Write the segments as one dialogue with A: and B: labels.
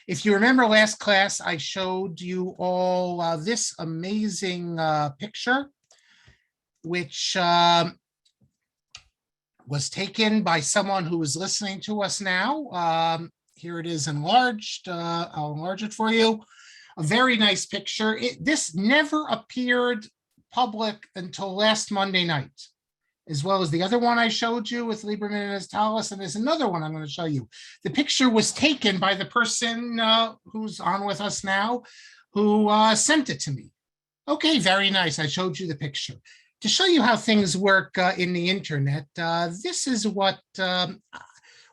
A: If you remember last class, I showed you all this amazing picture, which was taken by someone who is listening to us now. Here it is enlarged. I'll enlarge it for you. A very nice picture. This never appeared public until last Monday night, as well as the other one I showed you with Lieberman and his talus, and there's another one I'm going to show you. The picture was taken by the person who's on with us now, who sent it to me. Okay, very nice. I showed you the picture. To show you how things work in the internet, this is what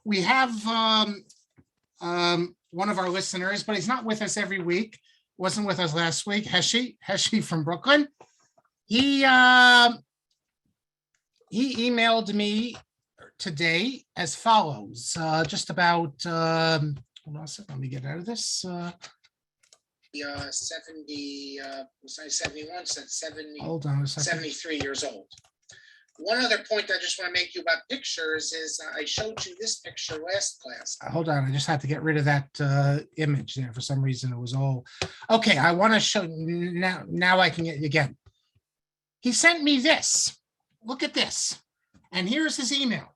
A: we have. One of our listeners, but he's not with us every week. Wasn't with us last week. Heshi from Brooklyn. He emailed me today as follows. Just about. Hold on a second. Let me get out of this.
B: 71, said 70.
A: Hold on a second.
B: 73 years old. One other point I just want to make you about pictures is I showed you this picture last class.
A: Hold on, I just had to get rid of that image there. For some reason, it was all. Okay, I want to show now. Now I can get it again. He sent me this. Look at this. And here's his email.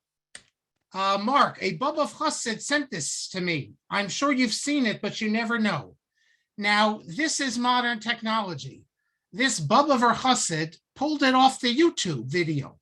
A: Mark, a Bub of Chassid sent this to me. I'm sure you've seen it, but you never know. Now, this is modern technology. This Bub of Chassid pulled it off the YouTube video.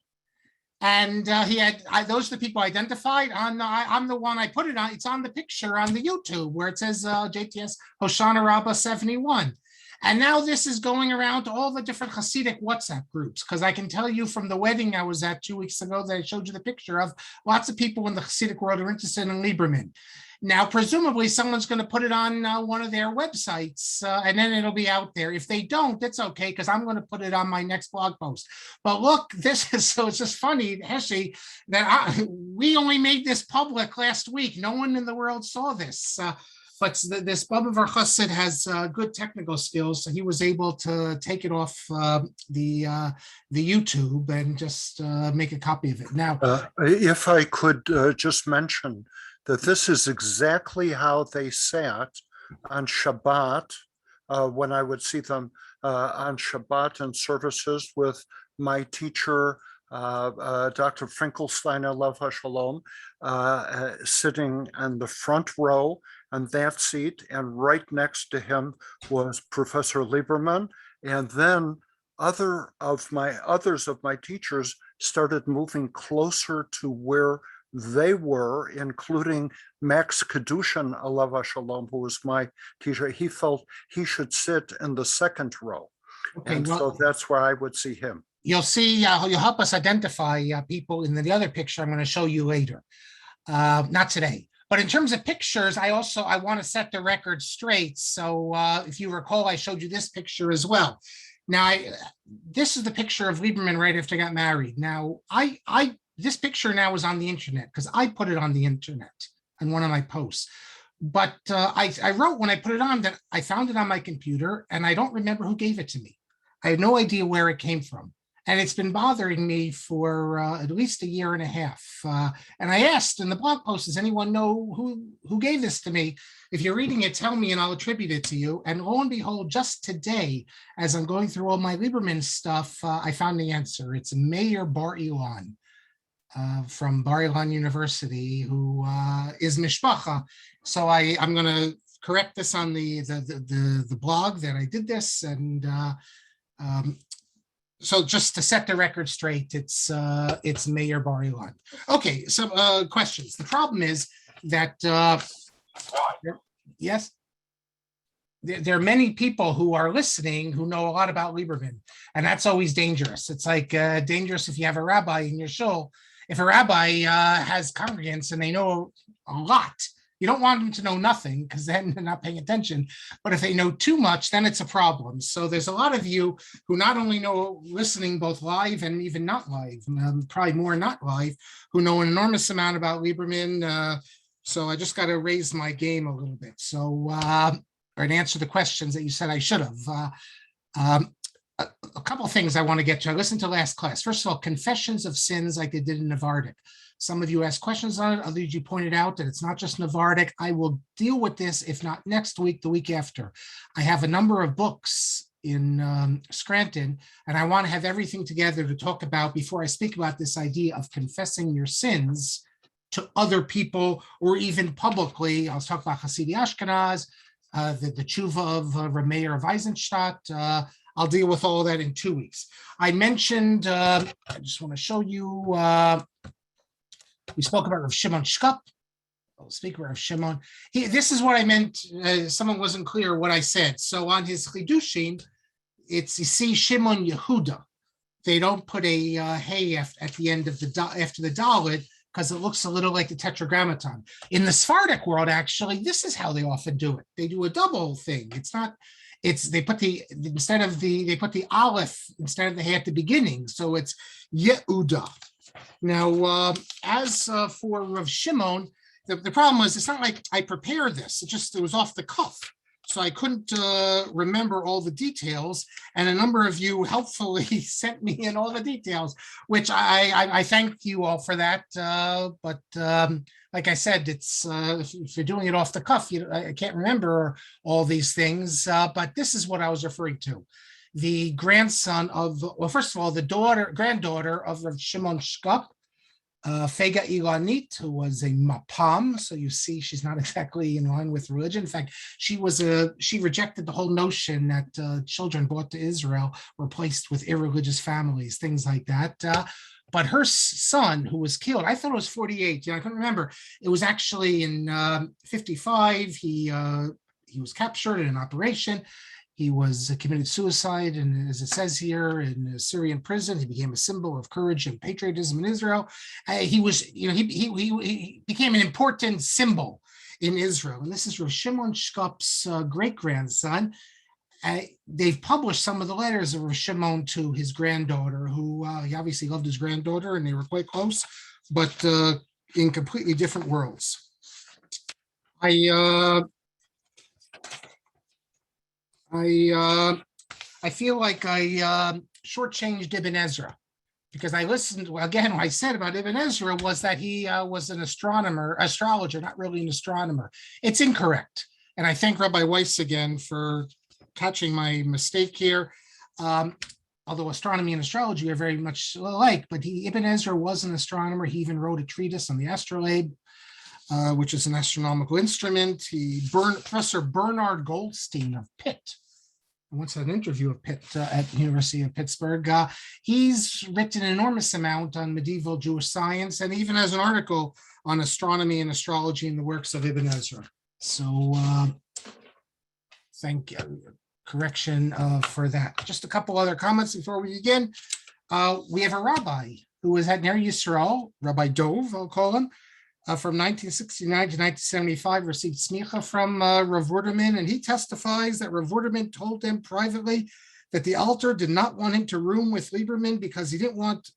A: And he had, those are the people identified on, I'm the one I put it on. It's on the picture on the YouTube where it says JTS Hoshana Rabbah 71. And now this is going around to all the different Hasidic WhatsApp groups, because I can tell you from the wedding I was at 2 weeks ago that I showed you the picture of, lots of people in the Hasidic world are interested in Lieberman. Now, presumably someone's going to put it on one of their websites and then it'll be out there. If they don't, that's okay, because I'm going to put it on my next blog post. But look, this is, so it's just funny, Heshi, that we only made this public last week. No one in the world saw this. But this Baba Chassid has good technical skills, so he was able to take it off the YouTube and just make a copy of it. Now,
C: if I could just mention that this is exactly how they sat on Shabbat when I would see them on Shabbat and services with my teacher, Dr. Finkelstein, Alav HaShalom, sitting in the front row on that seat, and right next to him was Professor Lieberman, and then others of my teachers started moving closer to where they were, including Max Kedushin, Alav HaShalom, who was my teacher. He felt he should sit in the second row, okay, and so that's where I would see him.
A: You'll see, you'll help us identify people in the other picture I'm going to show you later, not today. But in terms of pictures, I want to set the record straight. So if you recall, I showed you this picture as well. Now, this is the picture of Lieberman right after he got married. Now, this picture now is on the internet because I put it on the internet on one of my posts. But I wrote when I put it on that I found it on my computer and I don't remember who gave it to me. I have no idea where it came from. And it's been bothering me for at least a year and a half. And I asked in the blog post, does anyone know who gave this to me? If you're reading it, tell me and I'll attribute it to you. And lo and behold, just today, as I'm going through all my Lieberman stuff, I found the answer. It's Meir Bar Ilan from Bar Ilan University, who is Mishpacha. So I'm going to correct this on the blog that I did this. And so just to set the record straight, it's Meir Bar Ilan. Okay, some questions. The problem is that yes, there are many people who are listening who know a lot about Lieberman, and that's always dangerous. It's like dangerous if you have a rabbi in your shul. If a rabbi has congregants and they know a lot, you don't want them to know nothing because then they're not paying attention. But if they know too much, then it's a problem. So there's a lot of you who not only know listening both live and even not live, probably more not live, who know an enormous amount about Lieberman. So I just got to raise my game a little bit. So, or to answer the questions that you said I should have. A couple of things I want to get to. I listened to last class. First of all, confessions of sins like they did in Navardic. Some of you asked questions on it. Others you pointed out that it's not just Navardic. I will deal with this, if not next week, the week after. I have a number of books in Scranton, and I want to have everything together to talk about before I speak about this idea of confessing your sins to other people or even publicly. I'll talk about Hasidic Ashkenaz, the tshuva of Rameir of Eisenstadt. I'll deal with all of that in 2 weeks. I mentioned, I just want to show you, we spoke about Rav Shimon Shkop. I'll speak about Rav Shimon. This is what I meant. Someone wasn't clear what I said. So on his Chidushim, it's, you see Shimon Yehuda. They don't put a hey at the end of after the Dalet, because it looks a little like the Tetragrammaton. In the Sephardic world, actually, this is how they often do it. They do a double thing. It's not, they put the Aleph instead of the hey at the beginning. So it's Yehuda. Now, as for Rav Shimon, the problem was, it's not like I prepared this. It was off the cuff. So I couldn't remember all the details, and a number of you helpfully sent me in all the details, which I thank you all for that. But like I said, it's if you're doing it off the cuff, I can't remember all these things. But this is what I was referring to: the grandson of, well, first of all, the granddaughter of Rav Shimon Shkop, Fega Ilanit, who was a mapam. So you see, she's not exactly in line with religion. In fact, she rejected the whole notion that children brought to Israel were placed with irreligious families, things like that. But her son, who was killed, I thought it was 48. I couldn't remember. It was actually in 55. He was captured in an operation. He was committed suicide, and as it says here, in a Syrian prison, he became a symbol of courage and patriotism in Israel. He became an important symbol in Israel. And this is Rav Shimon Shkop's great-grandson. They've published some of the letters of Rav Shimon to his granddaughter, who he obviously loved his granddaughter, and they were quite close, but in completely different worlds. I feel like I shortchanged Ibn Ezra, because I listened, again, what I said about Ibn Ezra was that he was an astrologer, not really an astronomer. It's incorrect. And I thank Rabbi Weiss again for catching my mistake here. Although astronomy and astrology are very much alike, but Ibn Ezra was an astronomer. He even wrote a treatise on the astrolabe, which is an astronomical instrument. Professor Bernard Goldstein of Pitt, I once had an interview of Pitt at the University of Pittsburgh. He's written an enormous amount on medieval Jewish science, and even has an article on astronomy and astrology in the works of Ibn Ezra. So thank you. Correction for that. Just a couple other comments before we begin. We have a rabbi who was at Ner Yisrael, Rabbi Dov, I'll call him, from 1969 to 1975, received smicha from Rav Wurderman, and he testifies that Rav Wurderman told him privately that the Alter did not want him to room with Lieberman because he didn't want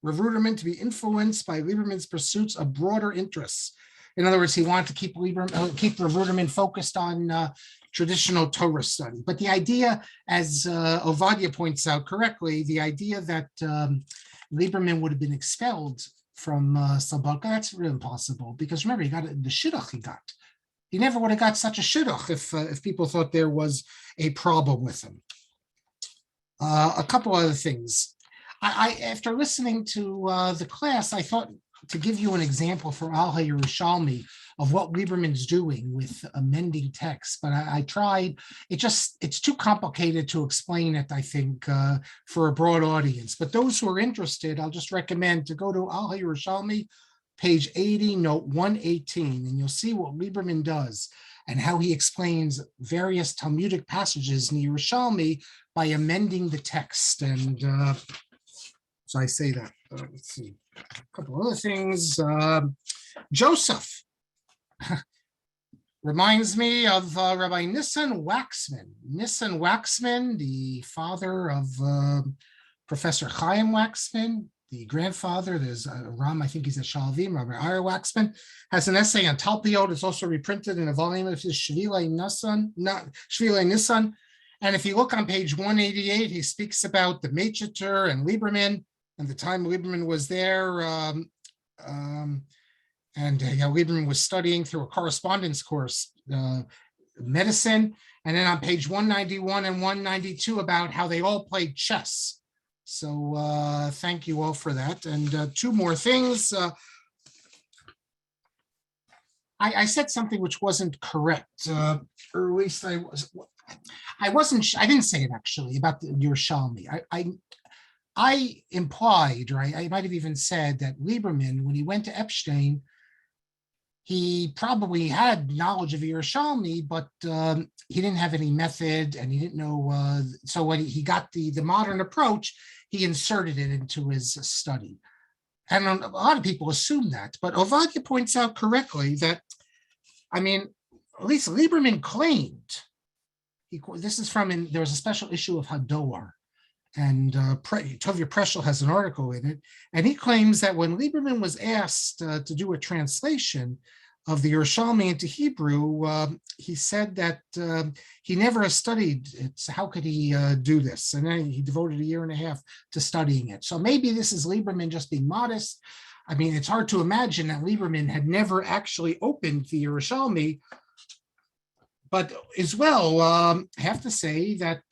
A: Rav Wurderman to be influenced by Lieberman's pursuits of broader interests. In other words, he wanted to keep Rav Wurderman focused on traditional Torah study. But the idea, as Ovadia points out correctly, the idea that Lieberman would have been expelled from Slobodka, that's really impossible, because remember, he got the shidduch he got. He never would have got such a shidduch if people thought there was a problem with him. A couple other things. I after listening to the class, I thought to give you an example for Al Yerushalmi of what Lieberman's doing with amending text, but I tried. It's too complicated to explain it, I think, for a broad audience. But those who are interested, I'll just recommend to go to Al Yerushalmi, page 80, note 118, and you'll see what Lieberman does and how he explains various Talmudic passages in Yerushalmi by amending the text. And so I say that. Let's see. A couple other things. Joseph reminds me of Rabbi Nissan Waxman. Nissan Waxman, the father of Professor Chaim Waxman, the grandfather. There's Ram, I think he's at Shalvim, Rabbi Ira Waxman, has an essay on Talpiot. It's also reprinted in a volume of his Shvilei Nissan. And if you look on page 188, he speaks about the Meitcheter and Lieberman, and the time Lieberman was there Lieberman was studying through a correspondence course, medicine, and then on page 191 and 192 about how they all played chess. So thank you all for that. And two more things. I said something which wasn't correct, or at least I didn't say it actually about the Yerushalmi. I implied, or I might have even said that Lieberman, when he went to Epstein, he probably had knowledge of Yerushalmi, but he didn't have any method and he didn't know. So when he got the modern approach, he inserted it into his study. And a lot of people assume that, but Ovadia points out correctly that, I mean, at least Lieberman claimed, this is from, there was a special issue of Hador, and Tovia Preschel has an article in it, and he claims that when Lieberman was asked to do a translation of the Yerushalmi into Hebrew, he said that he never studied it, so how could he do this? And then he devoted a year and a half to studying it. So maybe this is Lieberman just being modest. I mean, it's hard to imagine that Lieberman had never actually opened the Yerushalmi. But as well, I have to say that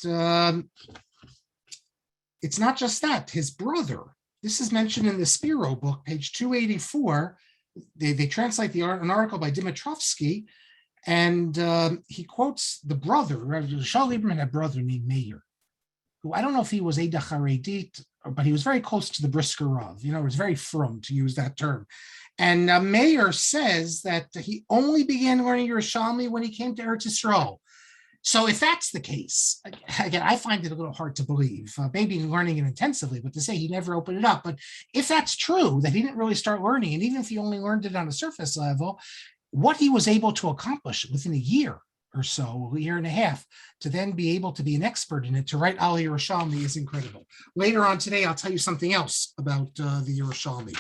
A: it's not just that. His brother, this is mentioned in the Spiro book, page 284. They translate an article by Dimitrovsky, and he quotes the brother. Saul Lieberman had a brother named Meir, who I don't know if he was Eida Charedit, but he was very close to the Brisker Rav. You know, it was very frum, to use that term. And Meir says that he only began learning Yerushalmi when he came to Eretz Yisrael. So if that's the case, again, I find it a little hard to believe, maybe learning it intensively, but to say he never opened it up. But if that's true, that he didn't really start learning, and even if he only learned it on a surface level, what he was able to accomplish within a year or so, a year and a half, to then be able to be an expert in it, to write Al Yerushalmi is incredible. Later on today, I'll tell you something else about the Yerushalmi.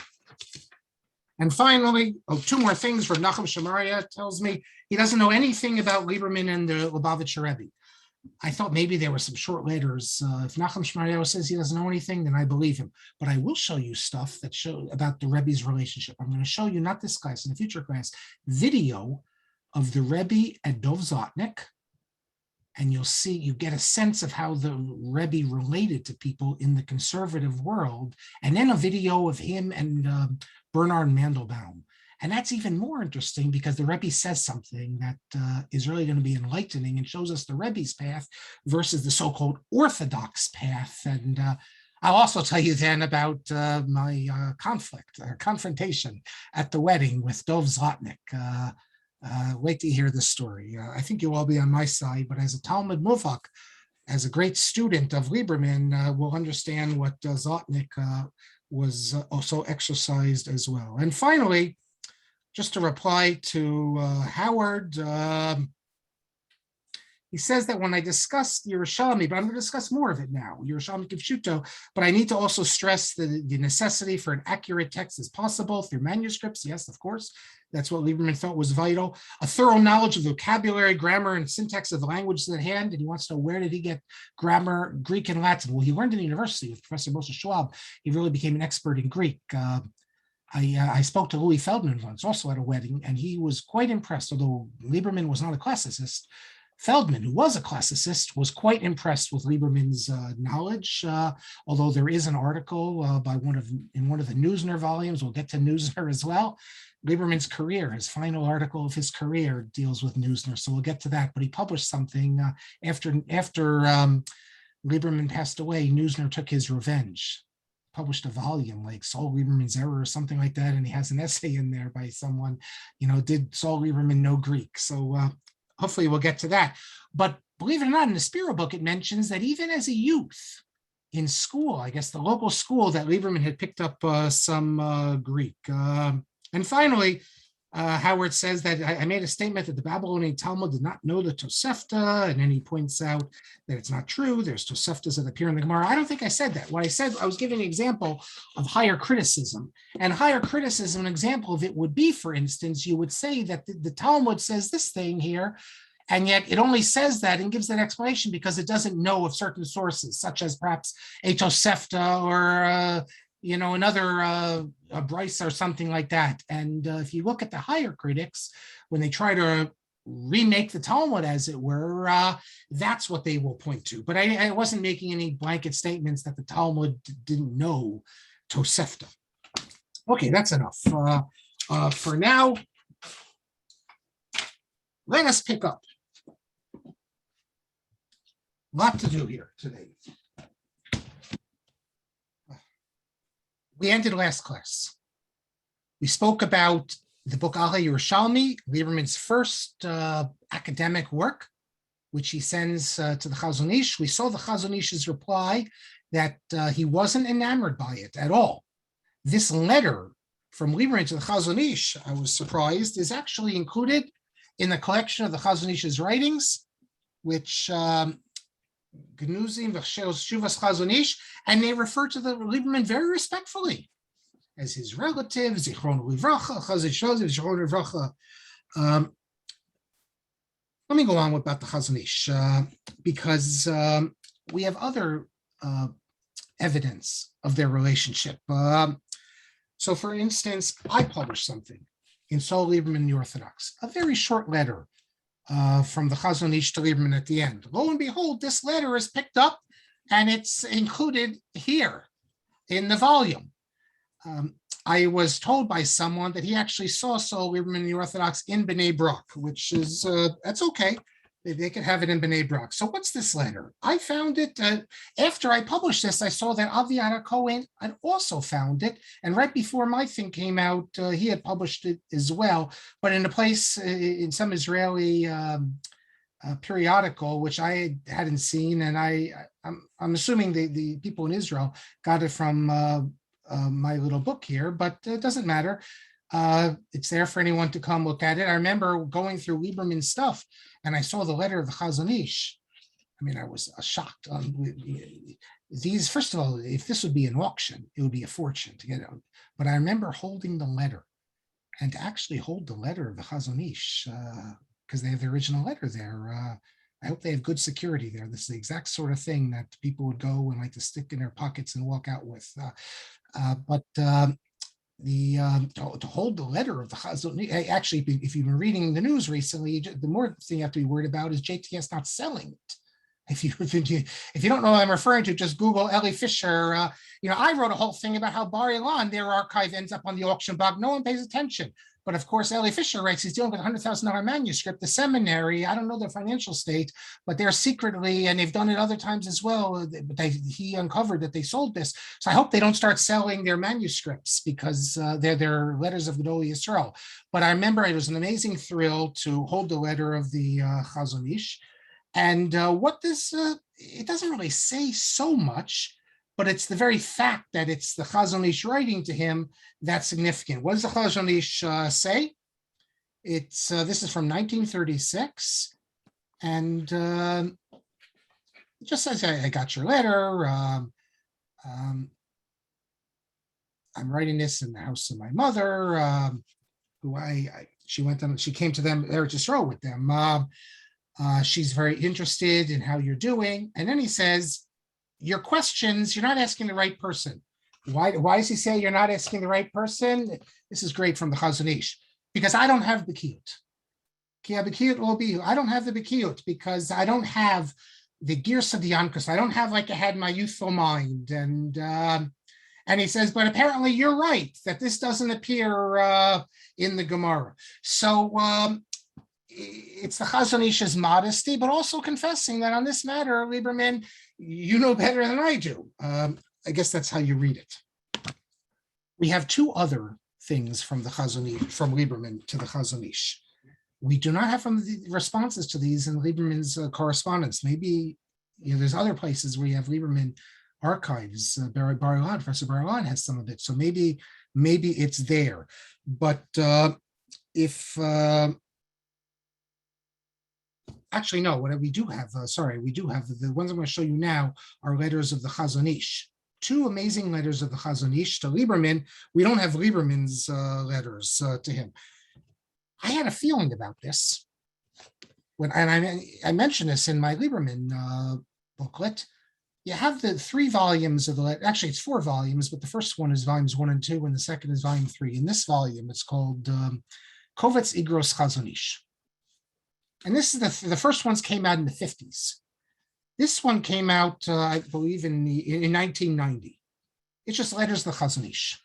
A: And finally, two more things. Rav Nachum Shamaria tells me he doesn't know anything about Lieberman and the Lubavitcher Rebbe. I thought maybe there were some short letters. If Nachum Shamaria says he doesn't know anything, then I believe him. But I will show you stuff that show about the Rebbe's relationship. I'm going to show you, not this class, in a future class, video of the Rebbe and Dov Zotnik, and you'll see, you get a sense of how the Rebbe related to people in the conservative world, and then a video of him and Bernard Mandelbaum. And that's even more interesting because the Rebbe says something that is really going to be enlightening and shows us the Rebbe's path versus the so-called Orthodox path. And I'll also tell you then about my confrontation at the wedding with Dov Zlotnik. Wait to hear the story. I think you'll all be on my side, but as a Talmud Muvak, as a great student of Lieberman, will understand what Zlotnik was also exercised as well. And finally, just to reply to Howard, he says that when I discussed Yerushalmi, but I'm going to discuss more of it now, Yerushalmi Kivshuto, but I need to also stress the necessity for an accurate text as possible through manuscripts. Yes, of course. That's what Lieberman felt was vital. A thorough knowledge of vocabulary, grammar, and syntax of the languages at hand. And he wants to know, where did he get grammar, Greek and Latin? Well, he learned in the university with Professor Moshe Schwab. He really became an expert in Greek. I spoke to Louis Feldman once, also at a wedding, and he was quite impressed, although Lieberman was not a classicist. Feldman, who was a classicist, was quite impressed with Lieberman's knowledge, although there is an article in one of the Neusner volumes. We'll get to Neusner as well. Lieberman's career, his final article of his career, deals with Neusner, so we'll get to that. But he published something after Lieberman passed away. Neusner took his revenge, published a volume like Saul Lieberman's Error or something like that, and he has an essay in there by someone, did Saul Lieberman know Greek? So hopefully we'll get to that. But believe it or not, in the Spiro book, it mentions that even as a youth in school, I guess the local school, that Lieberman had picked up some Greek. And finally, Howard says that I made a statement that the Babylonian Talmud did not know the Tosefta, and then he points out that it's not true. There's Toseftas that appear in the Gemara. I don't think I said that. What I said, I was giving an example of higher criticism. And higher criticism, an example of it would be, for instance, you would say that the Talmud says this thing here, and yet it only says that and gives that explanation because it doesn't know of certain sources, such as perhaps a Tosefta or another a Bryce or something like that. And if you look at the higher critics, when they try to remake the Talmud, as it were, that's what they will point to. But I wasn't making any blanket statements that the Talmud didn't know Tosefta. Okay, that's enough. For now, let us pick up. A lot to do here today. We ended last class. We spoke about the book Yerushalmi, Lieberman's first academic work, which he sends to the Hazon Ish. We saw the Hazon Ish's reply that he wasn't enamored by it at all. This letter from Lieberman to the Hazon Ish, I was surprised, is actually included in the collection of the Hazon Ish's writings, which Gnuzim Shuvas Hazon Ish, and they refer to the Lieberman very respectfully as his relative, Zichron Livracha, Chazon Ish, Zichron Livracha. Let me go on about the Hazon Ish, because we have other evidence of their relationship. So, for instance, I published something in Saul Lieberman, the Orthodox, a very short letter from the Hazon Ish to Lieberman at the end. Lo and behold, this letter is picked up and it's included here in the volume. I was told by someone that he actually saw Saul Lieberman, the Orthodox, in Bnei Brak, which is, that's okay. They could have it in Bnei Brak. So what's this letter? I found it, after I published this, I saw that Aviad Cohen had also found it. And right before my thing came out, he had published it as well, but in a place, in some Israeli periodical, which I hadn't seen. And I'm assuming the people in Israel got it from my little book here, but it doesn't matter. It's there for anyone to come look at it. I remember going through Lieberman's stuff and I saw the letter of the Hazon Ish. I mean, I was shocked. These, first of all, if this would be an auction, it would be a fortune to get it. But I remember holding the letter, and to actually hold the letter of the Hazon Ish, because they have the original letter there. I hope they have good security there. This is the exact sort of thing that people would go and like to stick in their pockets and walk out with. To hold the letter of the Hazon, actually, if you've been reading the news recently, the more thing you have to be worried about is JTS not selling it. If you don't know what I'm referring to, just Google Eli Fisher. I wrote a whole thing about how Bar Ilan, their archive, ends up on the auction block. No one pays attention. But of course, Eli Fisher writes, he's dealing with a $100,000 manuscript. The seminary, I don't know their financial state, but they're secretly, and they've done it other times as well, but he uncovered that they sold this. So I hope they don't start selling their manuscripts, because they're letters of Gedolei Yisrael. But I remember it was an amazing thrill to hold the letter of the Hazon Ish. And it doesn't really say so much, but it's the very fact that it's the Hazon Ish writing to him that's significant. What does the Hazon Ish say? It's this is from 1936, and it just says, I got your letter. I'm writing this in the house of my mother, who she came to them, Eretz Yisrael with them. She's very interested in how you're doing. And then he says, your questions, you're not asking the right person. Why does he say you're not asking the right person? This is great from the Hazon Ish, because I don't have B'kiyut. I don't have the B'kiyut because I don't have the Girs of the Yankus. I don't have like I had in my youthful mind. And he says, but apparently you're right that this doesn't appear in the Gemara. So it's the Hazon Ish's modesty, but also confessing that on this matter, Lieberman, you know better than I do. I guess that's how you read it. We have two other things from the Hazon Ish, from Lieberman to the Hazon Ish. We do not have from the responses to these in Lieberman's correspondence. Maybe there's other places where you have Lieberman archives. Professor Bar Ilan has some of it, so maybe it's there. But actually, no, what we do have, we do have the ones I'm going to show you now are letters of the Hazon Ish. Two amazing letters of the Hazon Ish to Lieberman. We don't have Lieberman's letters to him. I had a feeling about this and I mentioned this in my Lieberman booklet. you have the 3 volumes of the letter. Actually, it's 4 volumes, but the first one is volumes 1 and 2, and the second is volume 3. In this volume, it's called Kovetz Igros Hazon Ish. And this is the first ones came out in the 50s. This one came out, I believe, in 1990. It's just letters to the Hazon Ish.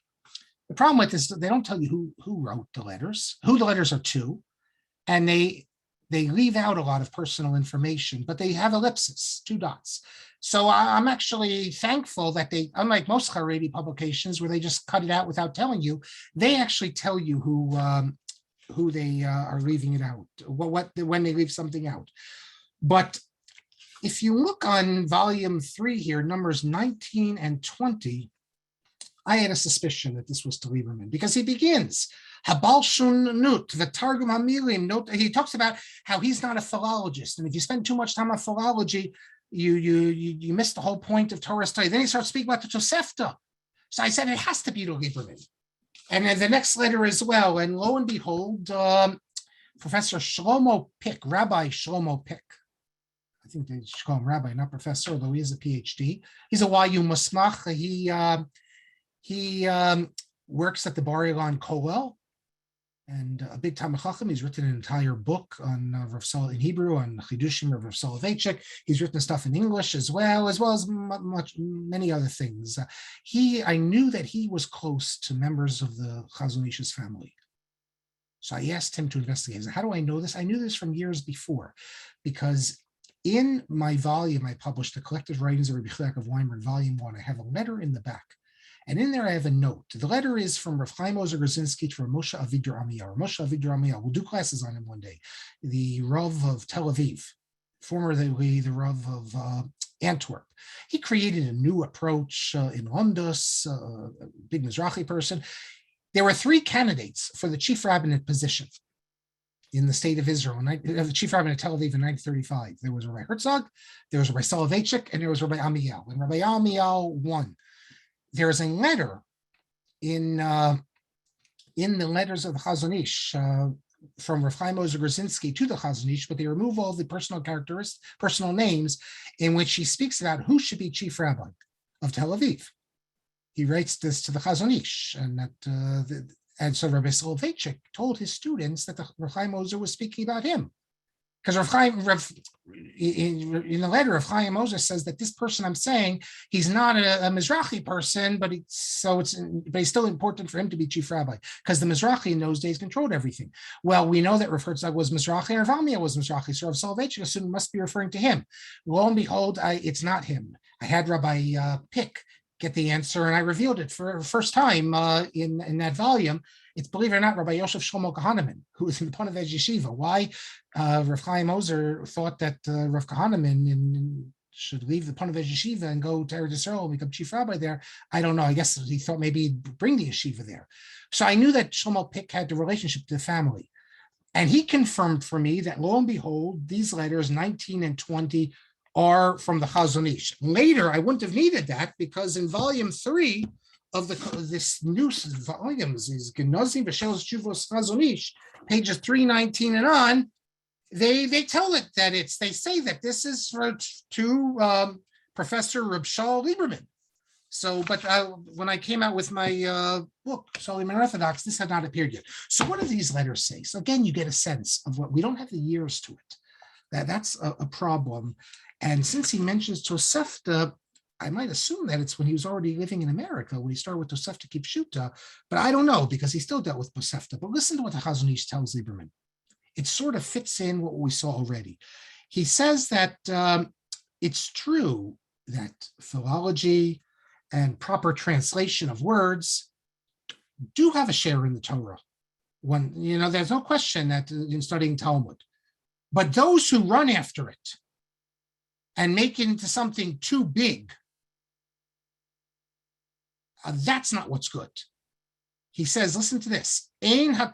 A: The problem with this, they don't tell you who wrote the letters, who the letters are to, and they leave out a lot of personal information, but they have ellipses, 2 dots. So I'm actually thankful that they, unlike most Haredi publications where they just cut it out without telling you, they actually tell you who they are leaving it out, when they leave something out. But if you look on volume 3 here, numbers 19 and 20, I had a suspicion that this was to Lieberman because he begins, Habal Shun Nut, the Targum Hamilim note. He talks about how he's not a philologist, and if you spend too much time on philology, you miss the whole point of Torah study. Then he starts speaking about the Tosefta. So I said it has to be to Lieberman. And then the next letter as well. And lo and behold, Professor Shlomo Pick, Rabbi Shlomo Pick. I think they should call him rabbi, not professor, although he is a PhD. He's a YU Musmach. He works at the Bar Ilan Kollel, and a big Talmid Chacham. He's written an entire book on Rav Saul in Hebrew, on Chidushim of Rav Soloveitchik. He's written stuff in English as well as many other things. I knew that he was close to members of the Hazon Ish's family. So I asked him to investigate. How do I know this? I knew this from years before, because in my volume, I published the Collected Writings of Rabbi Yaakov Weinberg, Volume 1. I have a letter in the back. And in there, I have a note. The letter is from Rav Chaim Ozer Grzinski to Moshe Avigdor Amiel. Moshe Avigdor Amiel, we'll do classes on him one day. The Rav of Tel Aviv, formerly the Rav of Antwerp. He created a new approach in Lundus, a big Mizrahi person. There were 3 candidates for the chief rabbinate position in the state of Israel, the chief rabbinate of Tel Aviv in 1935. There was Rabbi Herzog, there was Rabbi Soloveitchik, and there was Rabbi Amiel. And Rabbi Amiel won. There is a letter in the letters of the Hazon Ish from Rav Chaim Ozer Grzinski to the Hazon Ish, but they remove all the personal names, in which he speaks about who should be chief rabbi of Tel Aviv. He writes this to the Hazon Ish, and so Rabbi Soloveitchik told his students that the Rav Chaim Ozer was speaking about him. Because in the letter, Rav Chaim Ozer says that this person I'm saying, he's not a Mizrahi person, but he's still important for him to be chief rabbi, because the Mizrahi in those days controlled everything. Well, we know that Rav Herzog was Mizrahi and Rav Amiel was Mizrahi, so Rav Soloveitchik assumed must be referring to him. Lo and behold, it's not him. I had Rabbi Pick get the answer, and I revealed it for the first time in that volume. It's, believe it or not, Rabbi Yosef Shlomo Kahaneman, who is in the Ponevezh Yeshiva. Why Rav Chaim Ozer thought that Rav Kahaneman should leave the Ponevezh Yeshiva and go to Eretz Yisrael and become chief rabbi there, I don't know. I guess he thought maybe he'd bring the yeshiva there. So I knew that Shlomo Pick had the relationship to the family. And he confirmed for me that, lo and behold, these letters, 19 and 20, are from the Hazon Ish. Later, I wouldn't have needed that, because in volume 3 of this new volumes, is Genozim V'Shelos Tshuvos Hazon Ish, pages 319 and on, they tell it that they say that this is to Professor Rabbi Saul Lieberman. So, but when I came out with my book, Solely Unorthodox, this had not appeared yet. So what do these letters say? So again, you get a sense of what, we don't have the years to it. That's a problem. And since he mentions Tosefta, I might assume that it's when he was already living in America, when he started with Tosefta Kipshuta, but I don't know, because he still dealt with Tosefta. But listen to what the Hazon Ish tells Lieberman. It sort of fits in what we saw already. He says that it's true that philology and proper translation of words do have a share in the Torah. There's no question that in studying Talmud. But those who run after it and make it into something too big, that's not what's good. He says, listen to this. That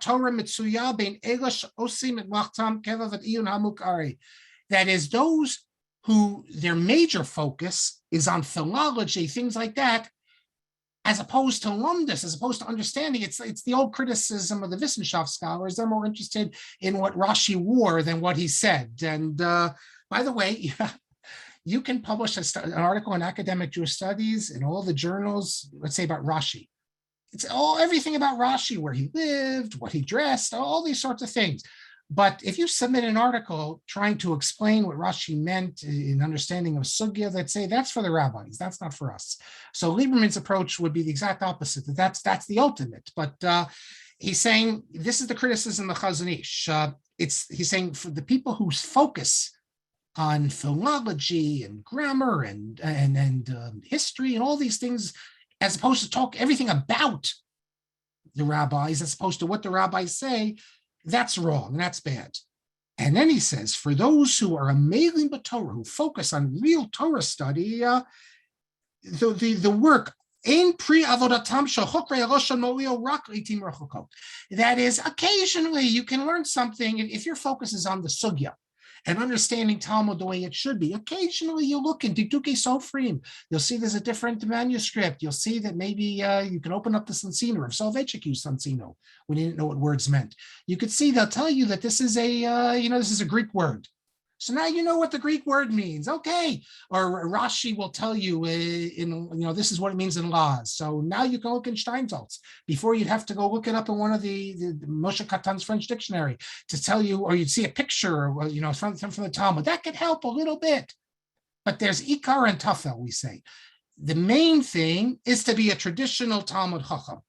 A: is, those who their major focus is on philology, things like that, as opposed to lumdus, as opposed to understanding. It's the old criticism of the Wissenschaft scholars. They're more interested in what Rashi wore than what he said. And by the way, you can publish an article in Academic Jewish Studies in all the journals, let's say about Rashi. It's everything about Rashi, where he lived, what he dressed, all these sorts of things. But if you submit an article trying to explain what Rashi meant in understanding of sugya, let's say that's for the rabbis, that's not for us. So Lieberman's approach would be the exact opposite. That's the ultimate. But he's saying this is the criticism of Hazon Ish. He's saying for the people whose focus on philology and grammar and history and all these things, as opposed to talk everything about the rabbis, as opposed to what the rabbis say, that's wrong, that's bad. And then he says, for those who are amelim b'Torah, who focus on real Torah study, the work, that is, occasionally you can learn something if your focus is on the sugya and understanding Talmud the way it should be. Occasionally you look in Dituke Sofrim, you'll see there's a different manuscript. You'll see that maybe you can open up the Sansino, if Soloveitchik used Sansino when he didn't know what words meant. You could see they'll tell you that this is this is a Greek word. So now you know what the Greek word means. Okay. Or Rashi will tell you this is what it means in laws. So now you can look in Steinsaltz. Before you'd have to go look it up in one of the Moshe Katan's French dictionary to tell you, or you'd see a picture, from the Talmud. That could help a little bit. But there's Ikar and Tafel, we say. The main thing is to be a traditional Talmud Chacham.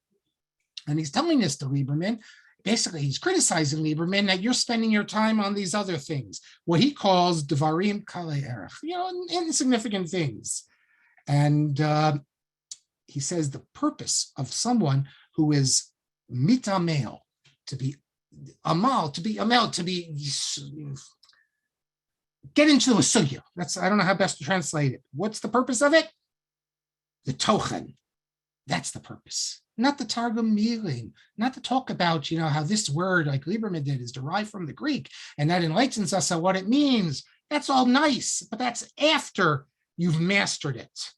A: And he's telling this to Lieberman. Basically, he's criticizing Lieberman that you're spending your time on these other things, what he calls Devarim Kalei Erech, insignificant things. And he says the purpose of someone who is mitamel, to be get into a sugya. I don't know how best to translate it. What's the purpose of it? The tochen. That's the purpose. Not the Targum Milim, not to talk about, how this word, like Lieberman did, is derived from the Greek, and that enlightens us on what it means. That's all nice, but that's after you've mastered it.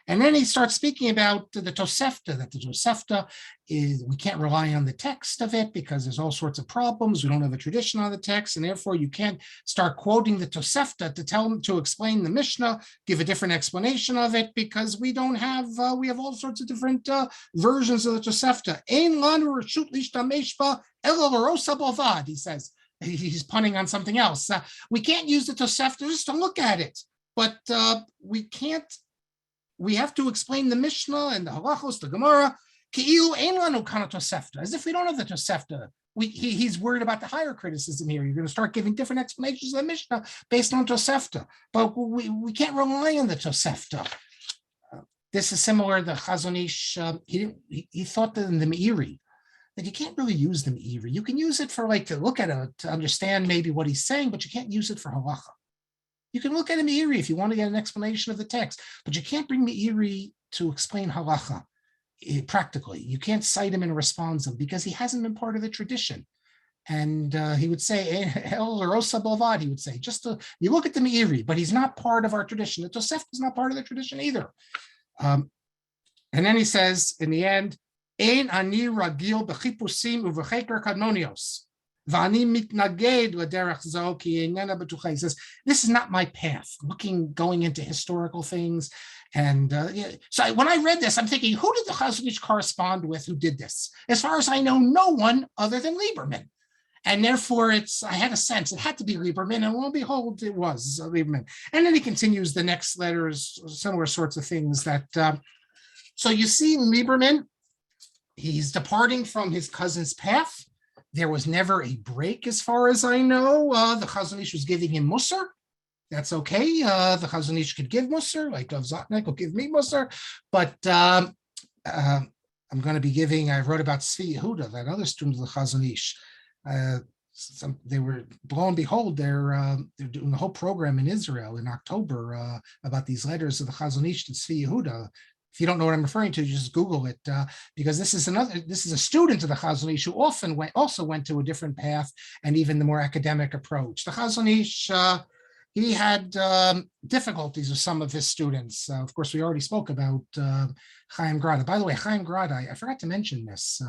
A: And then he starts speaking about the Tosefta, that the Tosefta is, we can't rely on the text of it because there's all sorts of problems. We don't have a tradition on the text, and therefore you can't start quoting the Tosefta to explain the Mishnah, give a different explanation of it, because we don't have, we have all sorts of different versions of the Tosefta. Ein lanu reshut lishtamesh ba ela l'rosa b'avad, he says. He's punning on something else. We can't use the Tosefta just to look at it, but we can't. We have to explain the Mishnah and the Halachos, the Gemara, as if we don't have the Tosefta. He's worried about the higher criticism here. You're going to start giving different explanations of the Mishnah based on Tosefta, but we can't rely on the Tosefta. This is similar to Hazon Ish. He thought that in the Meiri, that you can't really use the Meiri. You can use it for to look at it, to understand maybe what he's saying, but you can't use it for halacha. You can look at a Meiri if you want to get an explanation of the text, but you can't bring Meiri to explain halacha practically. You can't cite him in responsum because he hasn't been part of the tradition. And he would say, El Rosa Bovad, he would say, you look at the Meiri, but he's not part of our tradition. The Tosefta is not part of the tradition either. And then he says, in the end, Ein ani ragil b'chipusim u'v'cheker kadmonios. He says, this is not my path, going into historical things. And so when I read this, I'm thinking, who did the Hazon Ish correspond with who did this? As far as I know, no one other than Lieberman. And therefore, I had a sense it had to be Lieberman, and lo and behold, it was Lieberman. And then he continues the next letters, similar sorts of things that, so you see Lieberman, he's departing from his cousin's path. There was never a break, as far as I know. The Hazon Ish was giving him Musar. That's okay. The Hazon Ish could give Musar, like Dov Zotnik will give me Musar. But I'm going to be giving, I wrote about Tzvi Yehuda, that other student of the Hazon Ish. They were, lo and behold, they're doing a whole program in Israel in October about these letters of the Hazon Ish to Tzvi Yehuda. If you don't know what I'm referring to, just Google it, because this is a student of the Hazon Ish who also went to a different path and even the more academic approach. The Hazon Ish, he had difficulties with some of his students. Of course, we already spoke about Chaim Grada. By the way, Chaim Grada, I forgot to mention this.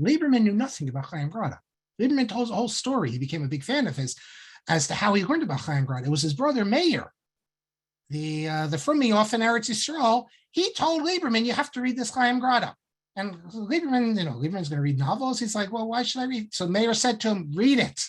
A: Lieberman knew nothing about Chaim Grada. Lieberman told the whole story. He became a big fan of his as to how he learned about Chaim Grada. It was his brother Meir the Frumi off in Eretz Yisrael, he told Lieberman, you have to read this Chaim Grada. And Lieberman, Lieberman's going to read novels. He's like, well, why should I read? So Meir said to him, read it.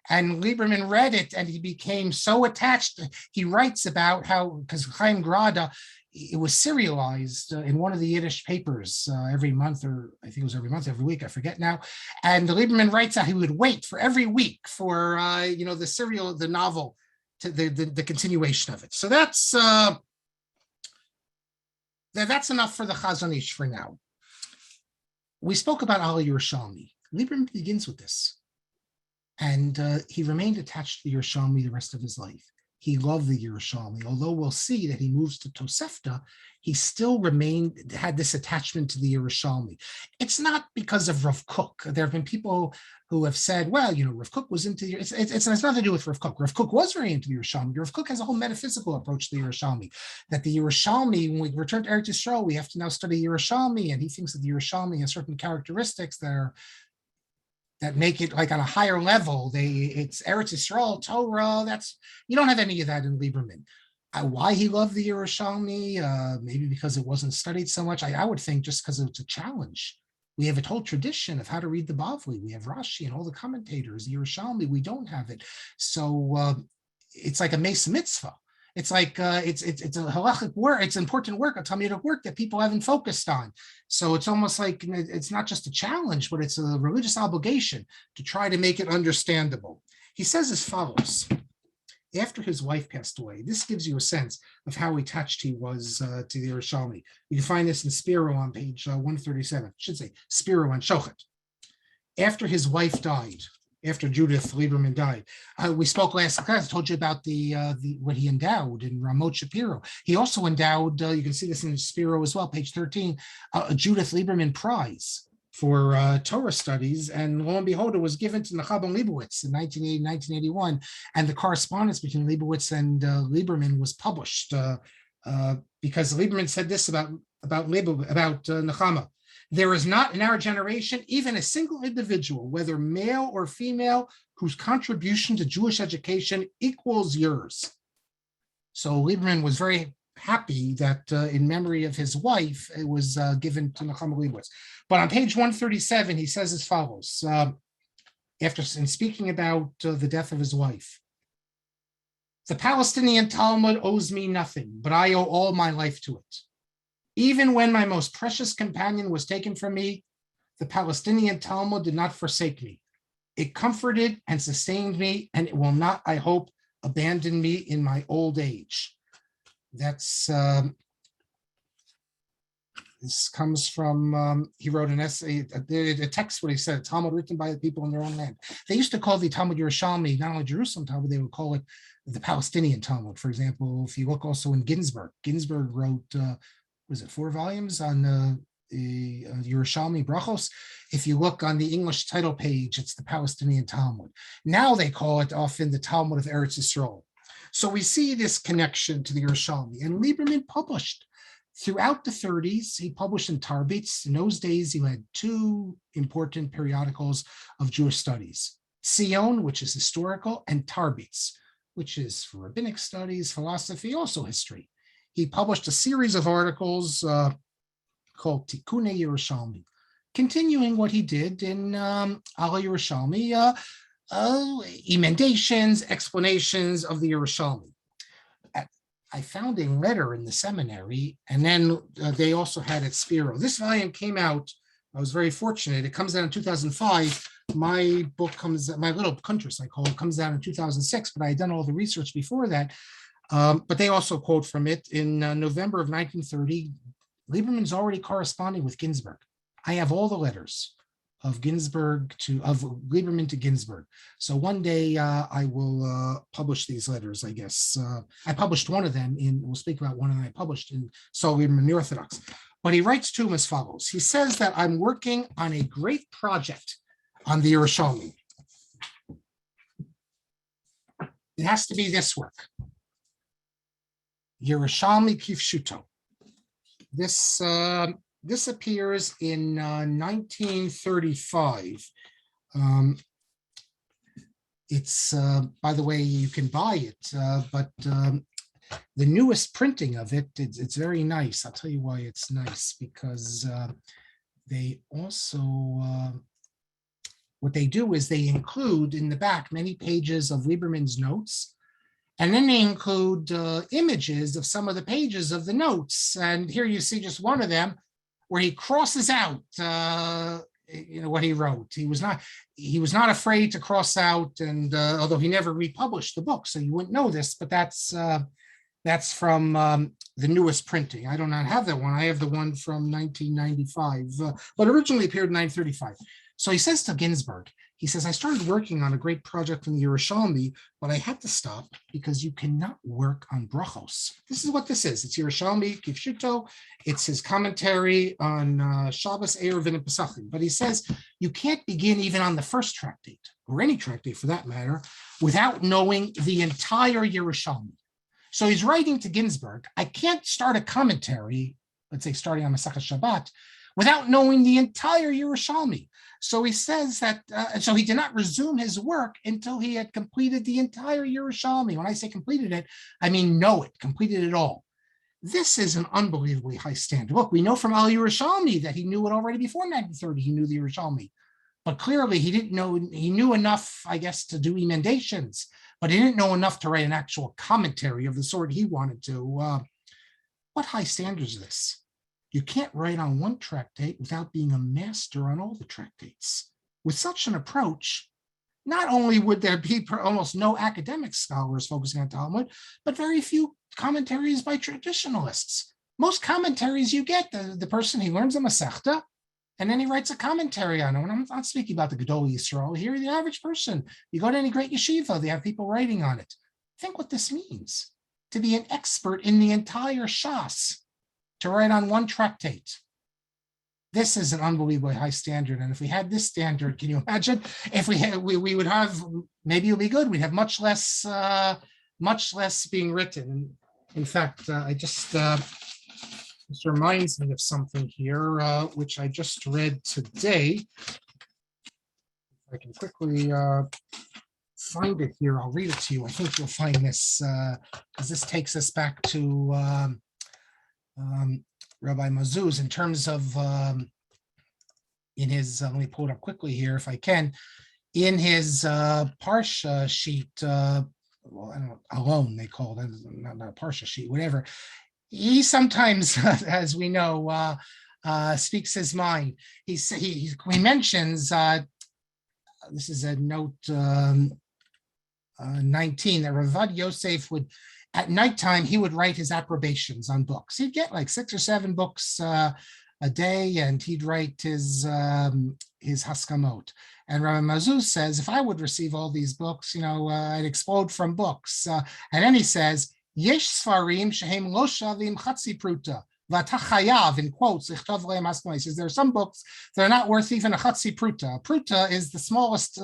A: And Lieberman read it, and he became so attached. He writes about how, because Chaim Grada, it was serialized in one of the Yiddish papers every month, or I think it was every month, every week, I forget now. And Lieberman writes how he would wait for every week for, the serial, the novel, to the continuation of it. So that's enough for the Hazon Ish for now. We spoke about Ali Yerushalmi. Lieberman begins with this. And he remained attached to the Yerushalmi the rest of his life. He loved the Yerushalmi. Although we'll see that he moves to Tosefta, he still had this attachment to the Yerushalmi. It's not because of Rav Kook. There have been people who have said, well, Rav Kook was into it's nothing to do with Rav Kook. Rav Kook was very into the Yerushalmi. Rav Kook has a whole metaphysical approach to the Yerushalmi, that the Yerushalmi, when we return to Eretz Yisrael, we have to now study Yerushalmi, and he thinks that the Yerushalmi has certain characteristics that make it like on a higher level. It's Eretz Yisrael, Torah. You don't have any of that in Lieberman. Why he loved the Yerushalmi, maybe because it wasn't studied so much. I would think just because it's a challenge. We have a whole tradition of how to read the Bavli. We have Rashi and all the commentators. The Yerushalmi, we don't have it. So it's like a Meis Mitzvah. It's like it's a halachic work. It's important work, a Talmudic work that people haven't focused on. So it's almost like it's not just a challenge, but it's a religious obligation to try to make it understandable. He says as follows. After his wife passed away, this gives you a sense of how attached he was to the Yerushalmi. You can find this in Spiro on page 137. I should say Spiro on Shochet. After his wife died, after Judith Lieberman died, we spoke last class. I told you about what he endowed in Marc Shapiro. He also endowed. You can see this in Spiro as well, page 13, a Judith Lieberman Prize for Torah studies, and lo and behold, it was given to Nechab and Leibowitz in 1981, and the correspondence between Leibowitz and Lieberman was published because Lieberman said this about Nechama. There is not in our generation even a single individual, whether male or female, whose contribution to Jewish education equals yours. So Lieberman was very happy that in memory of his wife, it was given to Nechama Leibowitz. But on page 137, he says as follows, in speaking about the death of his wife. The Palestinian Talmud owes me nothing, but I owe all my life to it. Even when my most precious companion was taken from me, the Palestinian Talmud did not forsake me. It comforted and sustained me, and it will not, I hope, abandon me in my old age. This comes from, he wrote an essay, a text where he said, Talmud written by the people in their own land. They used to call the Talmud Yerushalmi, not only Jerusalem Talmud, they would call it the Palestinian Talmud. For example, if you look also in Ginsburg wrote, 4 volumes on Yerushalmi Brachos. If you look on the English title page, it's the Palestinian Talmud. Now they call it often the Talmud of Eretz Yisrael. So we see this connection to the Yerushalmi, and Lieberman published throughout the 30s. He published in Tarbitz. In those days, you had 2 important periodicals of Jewish studies: Sion, which is historical, and Tarbitz, which is for rabbinic studies, philosophy, also history. He published a series of articles called Tikkunei Yerushalmi, continuing what he did in Ala Yerushalmi, emendations, explanations of the Yerushalmi. I found a letter in the seminary, and then they also had at Spiro. This volume came out, I was very fortunate. It comes out in 2005. My book my little Kuntrus, I call it, comes out in 2006, but I had done all the research before that. But they also quote from it in November of 1930. Lieberman's already corresponding with Ginsburg. I have all the letters of Lieberman to Ginsburg. So one day I will publish these letters, I guess. I published one of them we'll speak about one that I published in Saul Lieberman, the Orthodox. But he writes to him as follows. He says that I'm working on a great project on the Yerushalmi. It has to be this work. Yerushalmi Kifshuto. This appears in 1935. It's, by the way, you can buy it, but the newest printing of it, it's very nice. I'll tell you why it's nice, because they also, what they do is they include in the back many pages of Lieberman's notes, and then they include images of some of the pages of the notes. And here you see just one of them where he crosses out what he wrote. He was not afraid to cross out, and although he never republished the book, so you wouldn't know this, but that's from the newest printing. I do not have that one. I have the one from 1995, but originally appeared in 1935. So he says to Ginsburg, he says, I started working on a great project in the Yerushalmi, but I had to stop because you cannot work on brachos. This is what this is. It's Yerushalmi, Kifshuto. It's his commentary on Shabbos, Erev, and Pesachim. But he says you can't begin even on the first tractate, or any tractate for that matter, without knowing the entire Yerushalmi. So he's writing to Ginsburg, I can't start a commentary, let's say starting on Masechet Shabbat, without knowing the entire Yerushalmi. So he says that, so he did not resume his work until he had completed the entire Yerushalmi. When I say completed it, I mean know it, completed it all. This is an unbelievably high standard. Look, we know from Al Yerushalmi that he knew it already before 1930, he knew the Yerushalmi. But clearly he didn't know, he knew enough, I guess, to do emendations, but he didn't know enough to write an actual commentary of the sort he wanted to. What high standards is this? You can't write on one tractate without being a master on all the tractates. With such an approach, not only would there be almost no academic scholars focusing on Talmud, but very few commentaries by traditionalists. Most commentaries you get, the person, he learns a Masechta, and then he writes a commentary on it. And I'm not speaking about the Gedol Yisrael here, the average person. You go to any great yeshiva, they have people writing on it. Think what this means, to be an expert in the entire Shas, to write on one tractate. This is an unbelievably high standard. And if we had this standard, can you imagine if we would have, maybe it would be good. We'd have much less being written. In fact, this reminds me of something here, which I just read today. If I can quickly find it here, I'll read it to you. I think you'll find this, because this takes us back to Rabbi Mazuz in terms of in his, let me pull it up quickly here if I can, in his Parsha sheet, well, I don't know, alone they call it, not a Parsha sheet, whatever. He sometimes, as we know, speaks his mind. He mentions, this is a note 19, that Ravad Yosef would, at nighttime, he would write his approbations on books. He'd get like 6 or 7 books a day, and he'd write his haskamot. And Rabbi Mazuz says, if I would receive all these books, I'd explode from books. And then he says, Yesh Sfarim shehem lo shavim chatzi pruta. V'ata chayav, in quotes, he says there are some books that are not worth even a chatzi pruta. Pruta is the smallest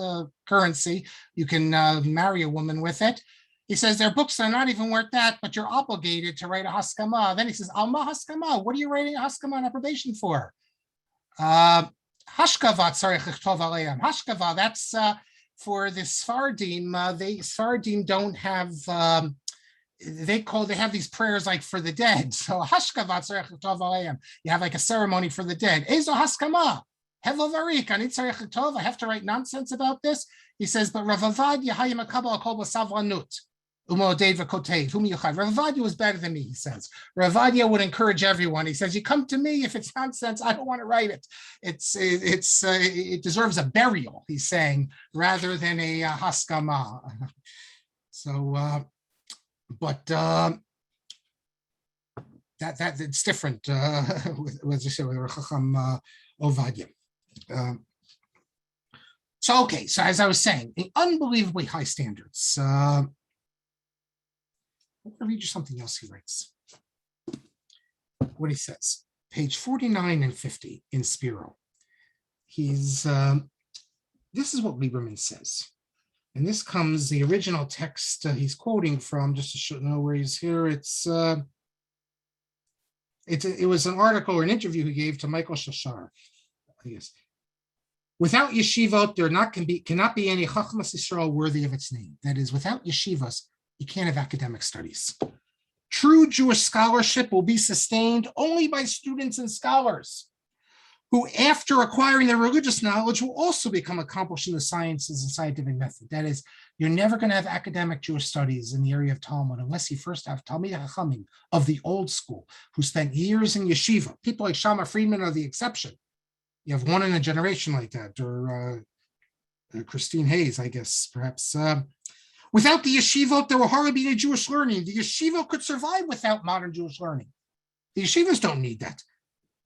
A: currency. You can marry a woman with it. He says there are books that are not even worth that, but you're obligated to write a haskama. Then he says, Alma haskama, what are you writing a haskama on approbation for? Hashkava tzarich lichtov aleim. Hashkava, that's for the Sfardim. They Sfardim don't have, they have these prayers like for the dead. So hashkava tzarich lichtov aleim. You have like a ceremony for the dead. Ezo haskama. Hevel ani tzarich lichtov. I have to write nonsense about this. He says, but Rav Avadia hayim akabel kol b'savlanut. Rav Avadia was better than me, he says. Rav Avadia would encourage everyone. He says, you come to me if it's nonsense, I don't want to write it. It deserves a burial, he's saying, rather than a haskama. So, but that it's different with Chacham Ovadia. So, okay, so as I was saying, unbelievably high standards. I'm going to read you something else he writes. What he says, page 49 and 50 in Spiro. This is what Lieberman says. And this comes, the original text he's quoting from, just to know where he's here. It was an article or an interview he gave to Michael Shashar, I guess. Without yeshivot, there cannot be any Chachmas Yisrael worthy of its name. That is, without yeshivas, you can't have academic studies. True Jewish scholarship will be sustained only by students and scholars who, after acquiring their religious knowledge, will also become accomplished in the sciences and scientific method. That is, you're never going to have academic Jewish studies in the area of Talmud unless you first have Talmidei Chachamim of the old school who spent years in yeshiva. People like Shama Friedman are the exception. You have one in a generation like that, or Christine Hayes, I guess, perhaps. Without the yeshiva, there will hardly be any Jewish learning. The yeshiva could survive without modern Jewish learning. The yeshivas don't need that.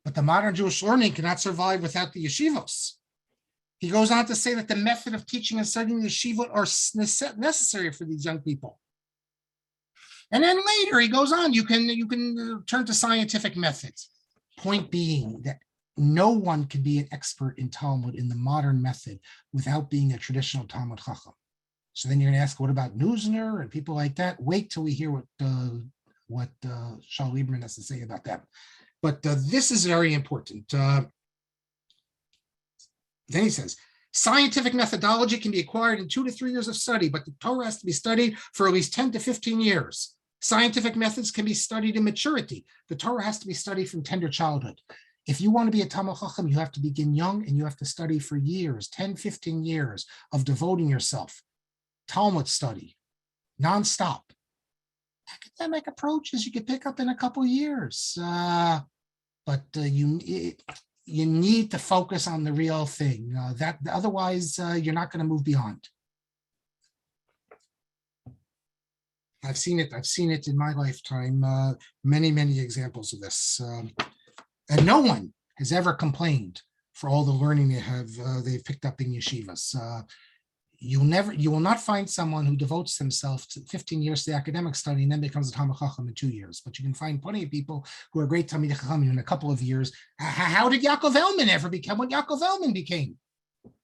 A: But the modern Jewish learning cannot survive without the yeshivos. He goes on to say that the method of teaching and studying the yeshiva are necessary for these young people. And then later he goes on, you can turn to scientific methods. Point being that no one can be an expert in Talmud in the modern method without being a traditional Talmud Chacham. So then you're going to ask, what about Neusner and people like that? Wait till we hear what Saul Lieberman has to say about them. But this is very important. Then he says, scientific methodology can be acquired in 2 to 3 years of study, but the Torah has to be studied for at least 10 to 15 years. Scientific methods can be studied in maturity. The Torah has to be studied from tender childhood. If you want to be a Talmud Chacham, you have to begin young and you have to study for years, 10, 15 years of devoting yourself. Talmud study, nonstop. Academic approaches you could pick up in a couple years, but you need to focus on the real thing. Otherwise, you're not going to move beyond. I've seen it in my lifetime. Many examples of this, and no one has ever complained for all the learning they've picked up in yeshivas. You will not find someone who devotes themselves to 15 years to the academic study and then becomes a Talmid Chacham in 2 years. But you can find plenty of people who are great Talmidei Chachamim in a couple of years. How did Yaakov Elman ever become what Yaakov Elman became?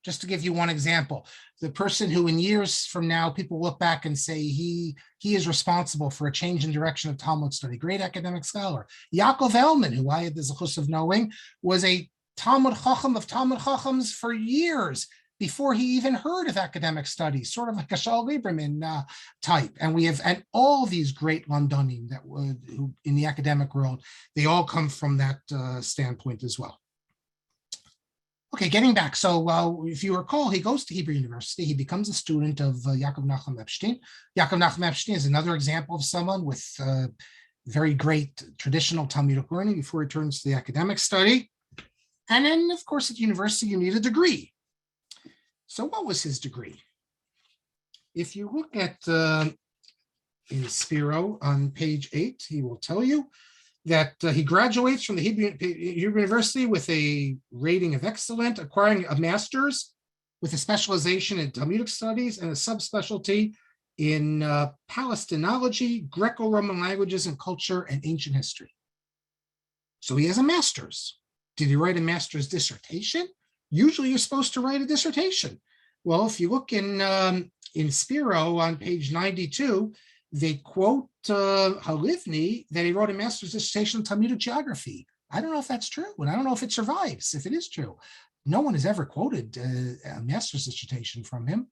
A: Just to give you one example, the person who in years from now, people look back and say he is responsible for a change in direction of Talmud study, great academic scholar. Yaakov Elman, who I had the zechus of knowing, was a Talmud Chacham of Talmud Chachams for years, before he even heard of academic studies, sort of like a Saul Lieberman type. And all these great Londonim that who in the academic world, they all come from that standpoint as well. Okay, getting back. So if you recall, he goes to Hebrew University. He becomes a student of Yaakov Nachum Epstein. Yaakov Nachum Epstein is another example of someone with very great traditional Talmudic learning before he turns to the academic study. And then, of course, at university, you need a degree. So what was his degree? If you look at in Spiro on page 8, he will tell you that he graduates from the Hebrew University with a rating of excellent, acquiring a master's with a specialization in Talmudic studies and a subspecialty in Palestinology, Greco-Roman languages and culture, and ancient history. So he has a master's. Did he write a master's dissertation? Usually you're supposed to write a dissertation. Well, if you look in Spiro on page 92, they quote Halivni that he wrote a master's dissertation in Talmudic geography. I don't know if that's true, and I don't know if it survives, if it is true. No one has ever quoted a master's dissertation from him.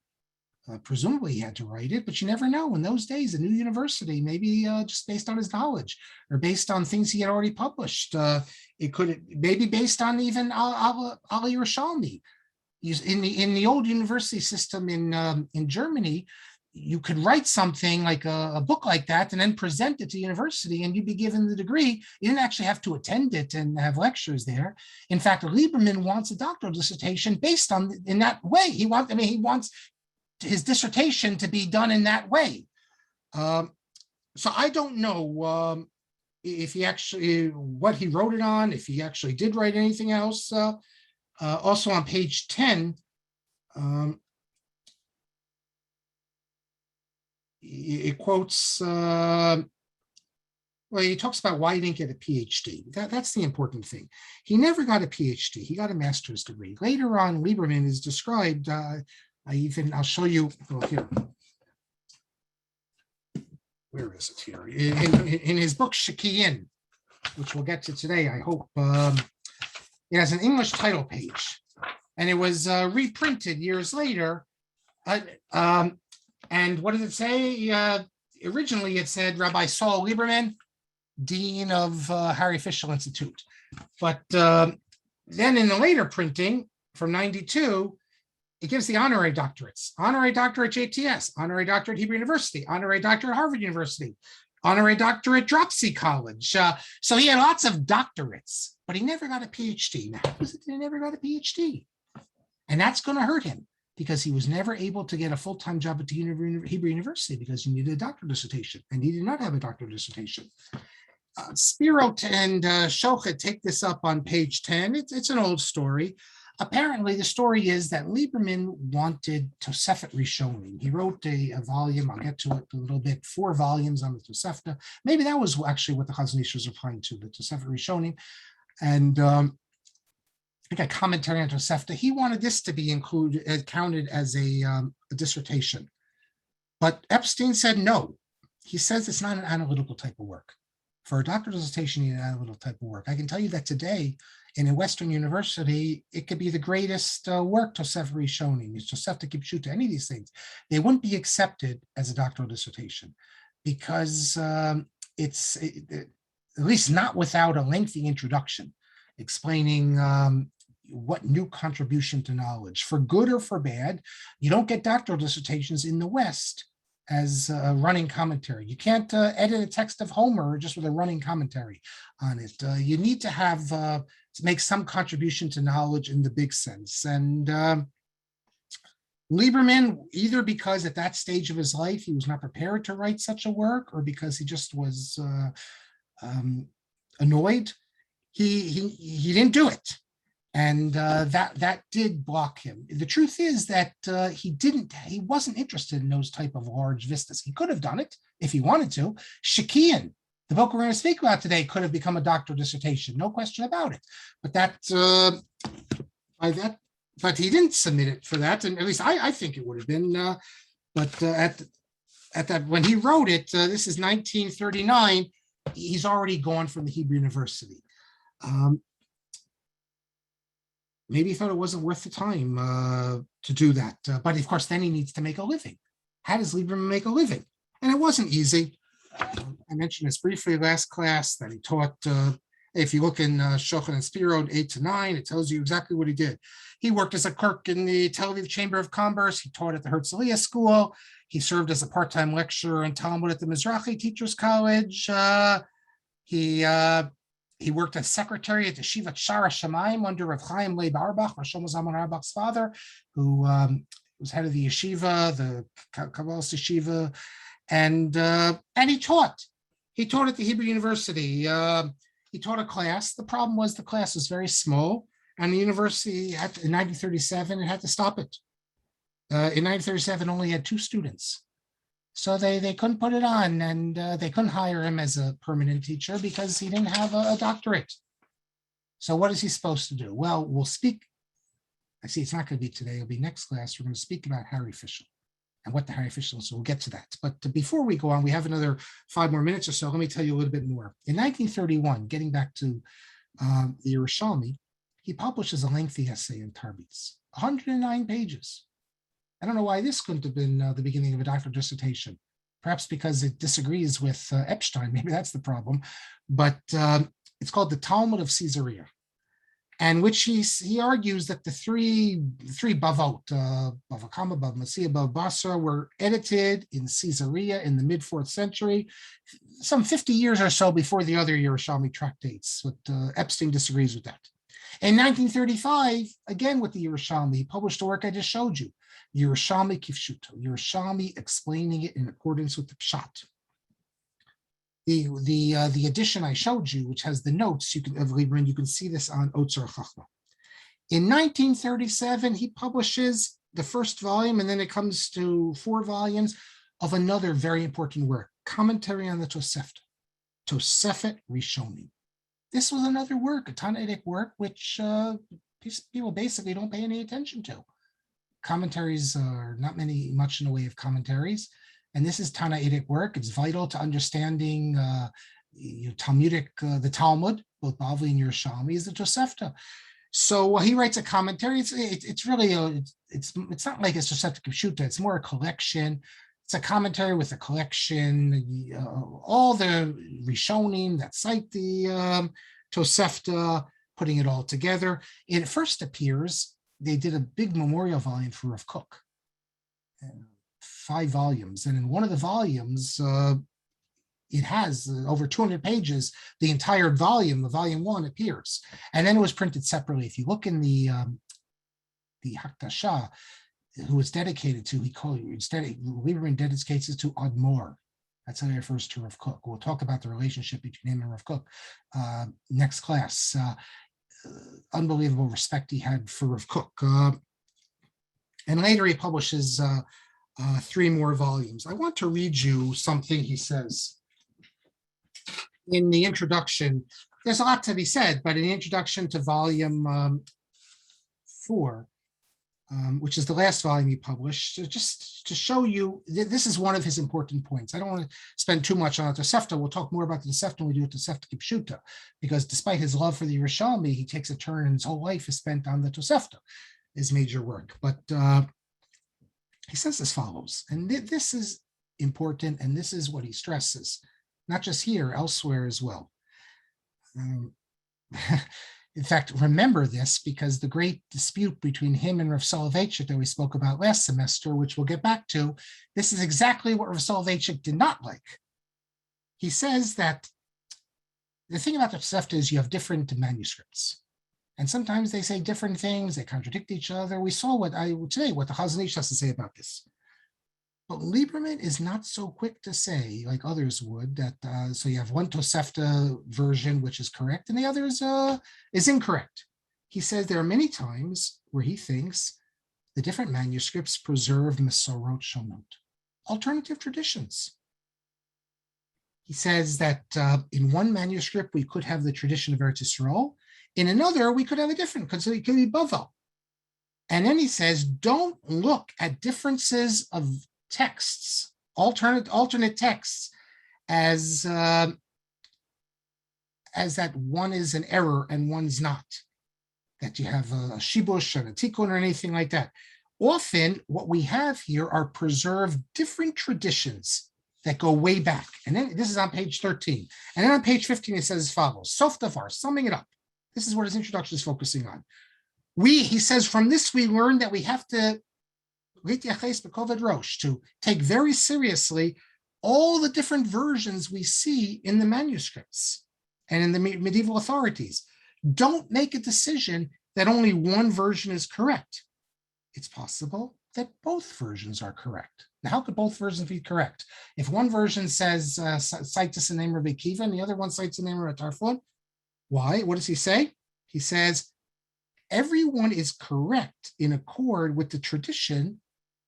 A: Presumably he had to write it, but you never know. In those days, a new university, maybe just based on his knowledge or based on things he had already published. It could maybe based on even Ali Yerushalmi. In the old university system in Germany, you could write something like a book like that and then present it to university and you'd be given the degree. You didn't actually have to attend it and have lectures there. In fact, Lieberman wants a doctoral dissertation based on in that way. He wants his dissertation to be done in that way. So I don't know if he actually, what he wrote it on, if he actually did write anything else. Also on page 10, it quotes, well, he talks about why he didn't get a PhD. That's the important thing. He never got a PhD. He got a master's degree. Later on, Lieberman is described, I'll show you, well, here. Where is it here? In his book, Shekiyin, which we'll get to today, I hope. It has an English title page, and it was reprinted years later. And what does it say? Originally, it said Rabbi Saul Lieberman, dean of Harry Fischel Institute. But then in the later printing from 92, it gives the honorary doctorates. Honorary doctorate JTS, honorary doctorate Hebrew University, honorary doctorate Harvard University, honorary doctorate Dropsy College. So he had lots of doctorates, but he never got a PhD. Now, how is it that he never got a PhD? And that's going to hurt him because he was never able to get a full-time job at the Hebrew University because he needed a doctoral dissertation, and he did not have a doctoral dissertation. Spiro and Shochet take this up on page 10. It's an old story. Apparently, the story is that Lieberman wanted Tosefta Rishonim. He wrote a volume, I'll get to it a little bit, 4 volumes on the Tosefta. Maybe that was actually what the Hazon Ish was replying to, the Tosefta Rishonim. And I think a commentary on Tosefta. He wanted this to be counted as a dissertation. But Epstein said no. He says it's not an analytical type of work. For a doctoral dissertation, you need an analytical type of work. I can tell you that today, in a Western university, it could be the greatest work, Tosefta Rishonim, Tosefta Kipshuta, any of these things. They wouldn't be accepted as a doctoral dissertation because it's at least not without a lengthy introduction explaining what new contribution to knowledge, for good or for bad. You don't get doctoral dissertations in the West as a running commentary. You can't edit a text of Homer just with a running commentary on it. You need to have to make some contribution to knowledge in the big sense. And Lieberman, either because at that stage of his life he was not prepared to write such a work, or because he just was annoyed, he didn't do it. And that did block him. The truth is that he wasn't interested in those type of large vistas. He could have done it if he wanted to. Shakian, the book we're going to speak about today, could have become a doctoral dissertation, no question about it. But but he didn't submit it for that, and at least I think it would have been. But at that when he wrote it, this is 1939. He's already gone from the Hebrew University. Maybe he thought it wasn't worth the time to do that. But of course, then he needs to make a living. How does Lieberman make a living? And it wasn't easy. I mentioned this briefly last class that he taught. If you look in Shochet and Spiro 8 to 9, it tells you exactly what he did. He worked as a clerk in the Tel Aviv Chamber of Commerce. He taught at the Herzliya School. He served as a part-time lecturer in Talmud at the Mizrahi Teachers College. He worked as secretary at the Yeshiva Shara Shamayim under Rav Chaim Leib Auerbach, Rosh Zalman Auerbach's father, who was head of the yeshiva, the Kabbalist yeshiva, and he taught. He taught at the Hebrew University. He taught a class. The problem was the class was very small, and the university in 1937 it had to stop it. In 1937, only had 2 students. So they couldn't put it on, and they couldn't hire him as a permanent teacher because he didn't have a doctorate. So what is he supposed to do? Well, we'll speak. I see it's not going to be today. It'll be next class. We're going to speak about Harry Fischel and what the Harry Fischel is. So we'll get to that. But before we go on, we have another 5 more minutes or so. Let me tell you a little bit more. In 1931, getting back to the Yerushalmi, he publishes a lengthy essay in Tarbitz, 109 pages. I don't know why this couldn't have been the beginning of a doctoral dissertation. Perhaps because it disagrees with Epstein. Maybe that's the problem. But it's called the Talmud of Caesarea, and which he argues that the three Bavot, Bava Kama, Bava Metzia, Bava Basra, were edited in Caesarea in the mid 4th century, some 50 years or so before the other Yerushalmi tractates. But Epstein disagrees with that. In 1935, again with the Yerushalmi, he published the work I just showed you, Yerushalmi Kifshuto, Yerushalmi explaining it in accordance with the Pshat. The edition I showed you, which has the notes of Lieberman, you can see this on Otzer Chachma. In 1937, he publishes the first volume, and then it comes to 4 volumes of another very important work, Commentary on the Tosefta, Tosefta Rishonim. This was another work, a Tannaitic work, which people basically don't pay any attention to. Commentaries are not much in the way of commentaries. And this is Tannaitic work. It's vital to understanding Talmudic, the Talmud, both Bavli and Yerushalmi, is the Tosefta. So he writes a commentary. It's really it's not like it's Tosefta Kipshuta. It's more a collection It's a commentary with a collection, all the Rishonim that cite the Tosefta, putting it all together. It first appears, they did a big memorial volume for Rav Kook, 5 volumes. And in one of the volumes, it has over 200 pages. The entire volume, the volume 1, appears. And then it was printed separately. If you look in the Haktasha, who it's dedicated to, Lieberman dedicates it to Admor. That's how he refers to Rav Kook. We'll talk about the relationship between him and Rav Kook next class. Unbelievable respect he had for Rav Kook. And later he publishes 3 more volumes. I want to read you something he says. In the introduction, there's a lot to be said, but in the introduction to volume 4, which is the last volume he published, just to show you, this is one of his important points. I don't want to spend too much on the Tosefta. We'll talk more about the Tosefta when we do Tosefta Kipshuta, because despite his love for the Yerushalmi, he takes a turn and his whole life is spent on the Tosefta, his major work. But he says as follows, and this is important, and this is what he stresses, not just here, elsewhere as well. In fact, remember this, because the great dispute between him and Rav Soloveitchik that we spoke about last semester, which we'll get back to, this is exactly what Rav Soloveitchik did not like. He says that the thing about the Tosefta is you have different manuscripts. And sometimes they say different things, they contradict each other. We saw what the Hazon Ish has to say about this. But Lieberman is not so quick to say, like others would, that so you have one Tosefta version which is correct and the other is incorrect. He says there are many times where he thinks the different manuscripts preserve Mesorot Shonot, alternative traditions. He says that in one manuscript we could have the tradition of Eretz Yisrael, in another we could have a different, because it could be Bavel. And then he says, don't look at differences of texts, alternate texts, as that one is an error and one's not, that you have a shibush and a tikkun or anything like that. Often what we have here are preserved different traditions that go way back. And then this is on page 13. And then on page 15, it says as follows, Sof Davar, summing it up. This is what his introduction is focusing on. He says, from this we learn that we have to to take very seriously all the different versions we see in the manuscripts and in the medieval authorities. Don't make a decision that only one version is correct. It's possible that both versions are correct. Now, how could both versions be correct? If one version says, cites the name of Rabbi Akiva, and the other one cites the name of Tarfon, why? What does he say? He says, everyone is correct in accord with the tradition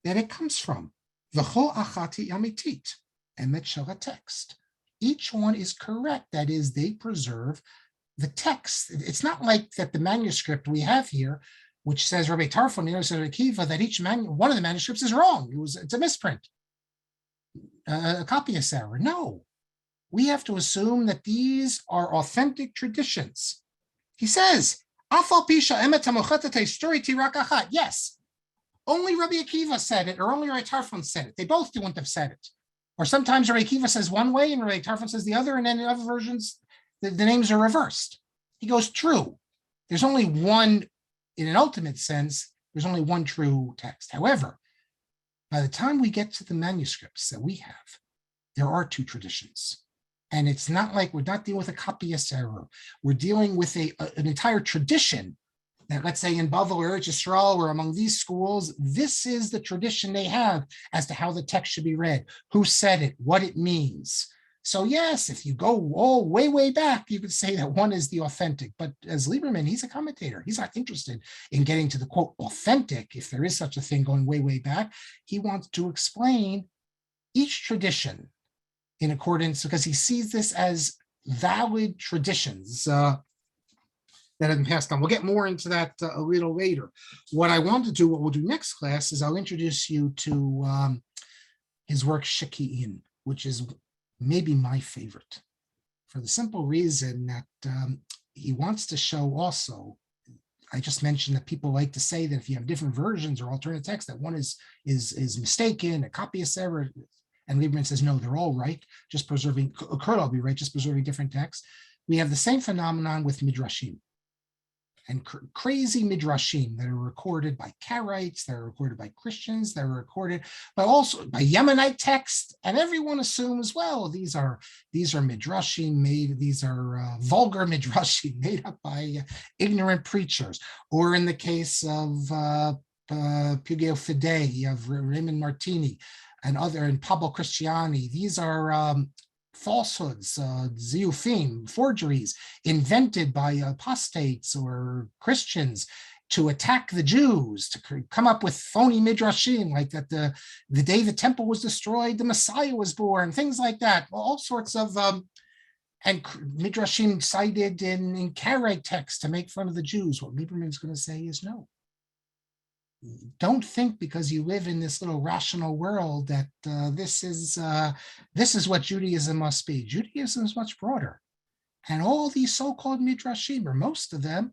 A: that it comes from. V'chol achati amitit, emet shel text. Each one is correct. That is, they preserve the text. It's not like that the manuscript we have here, which says Rabbi Tarfon, Rabbi Akiva, that one of the manuscripts is wrong. It's a misprint, a copyist error. No, we have to assume that these are authentic traditions. He says, Afal pisha emet hamochatate story tirak achat. Yes. Only Rabbi Akiva said it, or only Rabbi Tarfon said it. They both wouldn't have said it. Or sometimes Rabbi Akiva says one way and Rabbi Tarfon says the other, and then in other versions, the names are reversed. He goes, true. There's only one, in an ultimate sense, there's only one true text. However, by the time we get to the manuscripts that we have, there are 2 traditions. And it's not like we're not dealing with a copyist error. We're dealing with an entire tradition that, let's say in Bavel or Eretz Yisrael or among these schools, this is the tradition they have as to how the text should be read, who said it, what it means. So yes, if you go all way back, you could say that one is the authentic. But as Lieberman, he's a commentator. He's not interested in getting to the quote authentic, if there is such a thing going way back. He wants to explain each tradition in accordance, because he sees this as valid traditions that have been passed on. We'll get more into that a little later. What we'll do next class is I'll introduce you to his work Sheki'in, which is maybe my favorite, for the simple reason that he wants to show also, I just mentioned that people like to say that if you have different versions or alternate text, that one is mistaken, a copyist error. And Lieberman says, no, they're all right, just preserving, could all be right, just preserving different texts. We have the same phenomenon with midrashim. And crazy midrashim that are recorded by Karaites, that are recorded by Christians, that are recorded by Yemenite texts, and everyone assumes, well, these are midrashim made, these are vulgar midrashim made up by ignorant preachers. Or in the case of Pugeo Fidei, of Raymond Martini, and other, and Pablo Cristiani, these are falsehoods, ziyufim, forgeries invented by apostates or Christians to attack the Jews, to come up with phony midrashim, like that the day the temple was destroyed, the Messiah was born, things like that. Well, all sorts of, and midrashim cited in Karaite text to make fun of the Jews. What Lieberman's going to say is no. Don't think because you live in this little rational world that this is what Judaism must be. Judaism is much broader. And all these so-called midrashim, or most of them,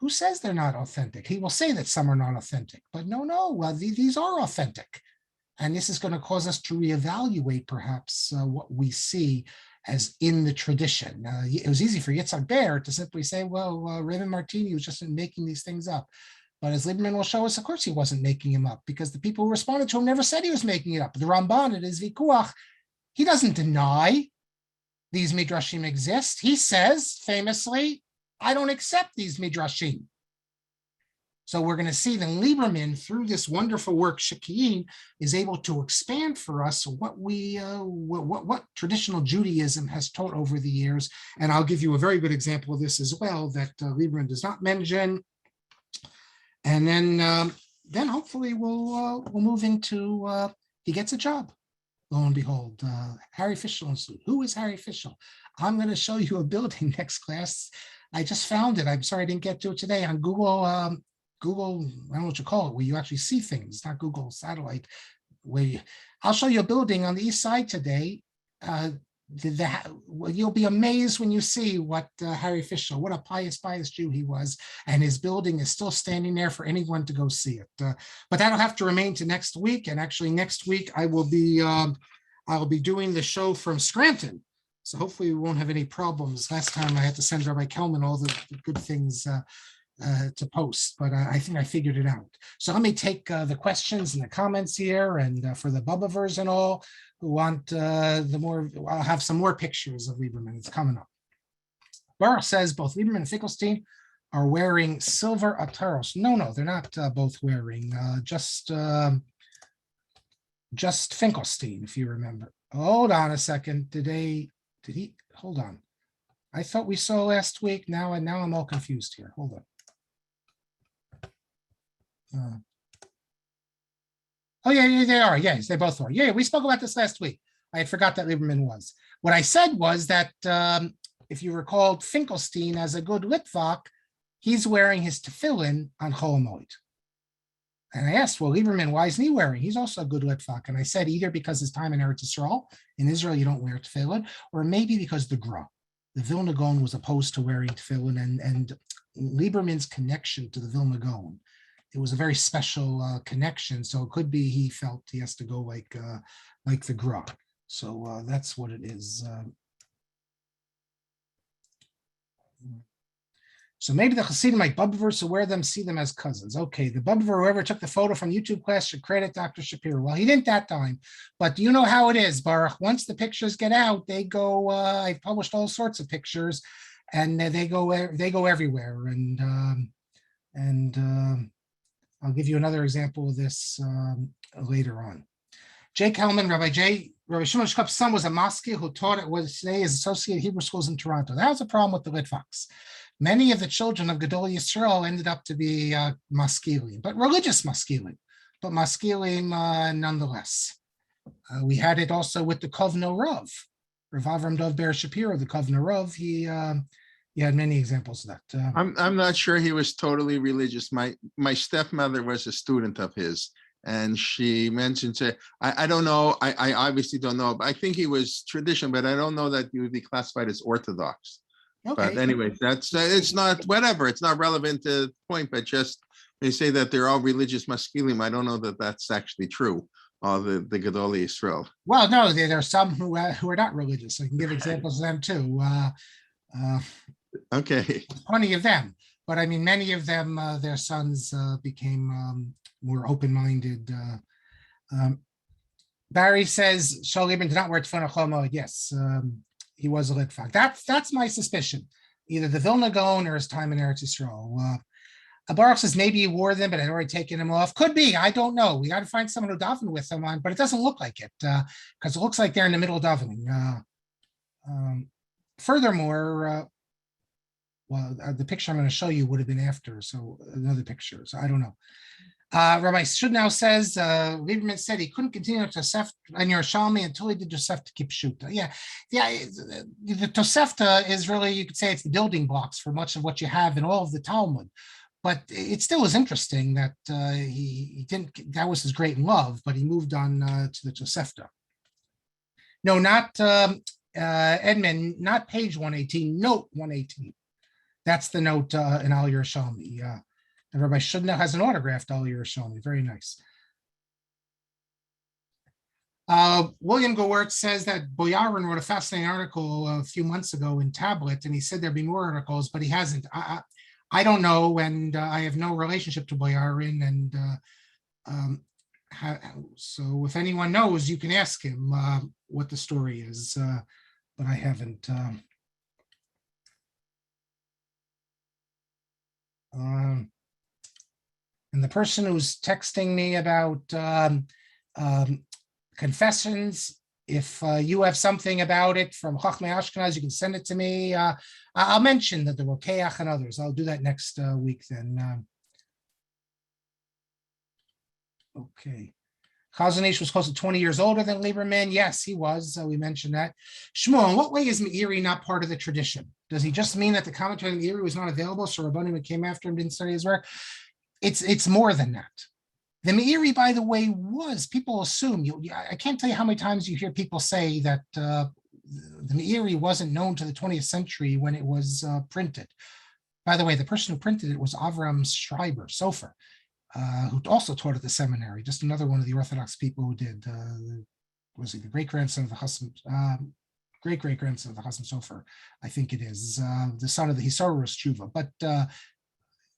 A: who says they're not authentic? He will say that some are not authentic, but no, these are authentic. And this is going to cause us to reevaluate perhaps what we see as in the tradition. It was easy for Yitzhak Ber to simply say, well, Raymond Martini was just making these things up. But as Lieberman will show us, of course he wasn't making him up, because the people who responded to him never said he was making it up. The Ramban, it is Vikuach, he doesn't deny these midrashim exist. He says famously, I don't accept these midrashim. So we're going to see that Lieberman, through this wonderful work, Shekiyin, is able to expand for us what traditional Judaism has taught over the years. And I'll give you a very good example of this as well that Lieberman does not mention. And then hopefully we'll move into he gets a job. Lo and behold, Harry Fischel Institute. Who is Harry Fischel? I'm going to show you a building next class. I just found it. I'm sorry I didn't get to it today on Google. Google, I don't know what you call it, where you actually see things, not Google Satellite. I'll show you a building on the east side today. You'll be amazed when you see what Harry Fischel, what a pious Jew he was, and his building is still standing there for anyone to go see it. But that'll have to remain to next week. And actually, next week I will be doing the show from Scranton, so hopefully we won't have any problems. Last time I had to send Rabbi Kelman all the good things to post, but I think I figured it out. So let me take the questions and the comments here, and for the Bubbavers and all who want I'll have some more pictures of Lieberman. It's coming up. Baruch says both Lieberman and Finkelstein are wearing silver ataros. No, they're not both wearing. Just Finkelstein, if you remember. Hold on a second. Did he? Hold on. I thought we saw last week. Now I'm all confused here. Hold on. Oh, yeah, they are. Yes, they both are. Yeah, we spoke about this last week. I had forgot that Lieberman was. What I said was that if you recalled Finkelstein as a good Litvak, he's wearing his tefillin on Chol Hamoed. And I asked, well, Lieberman, why isn't he wearing? He's also a good Litvak. And I said either because his time in Eretz Yisrael, in Israel, you don't wear tefillin, or maybe because the Vilna Gaon was opposed to wearing tefillin, and Lieberman's connection to the Vilna Gaon. It was a very special connection, so it could be he felt he has to go like the Gra. So that's what it is. So maybe the Hasidim like Bubbavers who wear them see them as cousins. Okay, the Bubbaver, whoever took the photo from YouTube class, should credit Dr. Shapiro. Well, he didn't that time, but you know how it is, Baruch. Once the pictures get out, they go. I've published all sorts of pictures, and they go everywhere. And I'll give you another example of this later on. Jake Hellman, Rabbi Shimon Shkop's son was a maskil who taught at what today is Associated Hebrew Schools in Toronto. That was a problem with the Litvaks. Many of the children of Gedol Yisrael ended up to be maskilim, but religious maskilim, but maskilim nonetheless. We had it also with the Kovno Rav, Rav Avram Dov Ber Shapiro, the Kovno Rav. He had many examples of that.
D: I'm not sure he was totally religious. My stepmother was a student of his, and she mentioned, I don't know, I obviously don't know, but I think he was traditional, but I don't know that he would be classified as Orthodox.
A: Okay.
D: But anyways, that's, it's not, whatever, it's not relevant to the point, but just, they say that they're all religious maskilim. I don't know that that's actually true. All the Gedolei Yisrael.
A: Well, no, there are some who are not religious. I can give examples of them too.
D: Okay.
A: Plenty of them, but I mean, many of them, their sons became more open-minded. Barry says Saul Lieberman did not wear tefillin chomo. Yes, he was a Litvak. That's my suspicion. Either the Vilna Gaon or his time in Eretz Yisrael. Baruch says maybe he wore them, but had already taken them off. Could be. I don't know. We got to find someone who davened with them on, but it doesn't look like it because it looks like they're in the middle of davening. Furthermore, the picture I'm going to show you would have been after, so another picture. So I don't know. Rabbi Shudnow says Lieberman said he couldn't continue Tosefta and Yerushalmi until he did Tosefta Kipshuta. Yeah. The Tosefta is really, you could say, it's the building blocks for much of what you have in all of the Talmud. But it still is interesting that he didn't. That was his great love, but he moved on to the Tosefta. No, not Edmund, not page 118. Note 118. That's the note in Al Yerushalmi. And Rabbi Shudnow has an autographed Al Yerushalmi. Very nice. William Gewirtz says that Boyarin wrote a fascinating article a few months ago in Tablet, and he said there'd be more articles, but he hasn't. I don't know, and I have no relationship to Boyarin, and so if anyone knows, you can ask him what the story is, but I haven't. And the person who's texting me about confessions, if you have something about it from Chachmei Ashkenaz, you can send it to me. I'll mention that the Rokeach and others. I'll do that next week then. Okay. Hazon Ish was close to 20 years older than Lieberman. Yes, he was. We mentioned that. Shmuel, in what way is Meiri not part of the tradition? Does he just mean that the commentary on Meiri was not available, so Rabbanim came after him, didn't study his work? It's more than that. The Meiri, by the way, was, people assume, I can't tell you how many times you hear people say that the Meiri wasn't known to the 20th century when it was printed. By the way, the person who printed it was Avram Schreiber, Sofer, who also taught at the seminary, just another one of the Orthodox people who did, was he the great-grandson of the Chasam, great-great-grandson of the Chasam Sofer, I think it is, the son of the Hisaurus Tshuva, but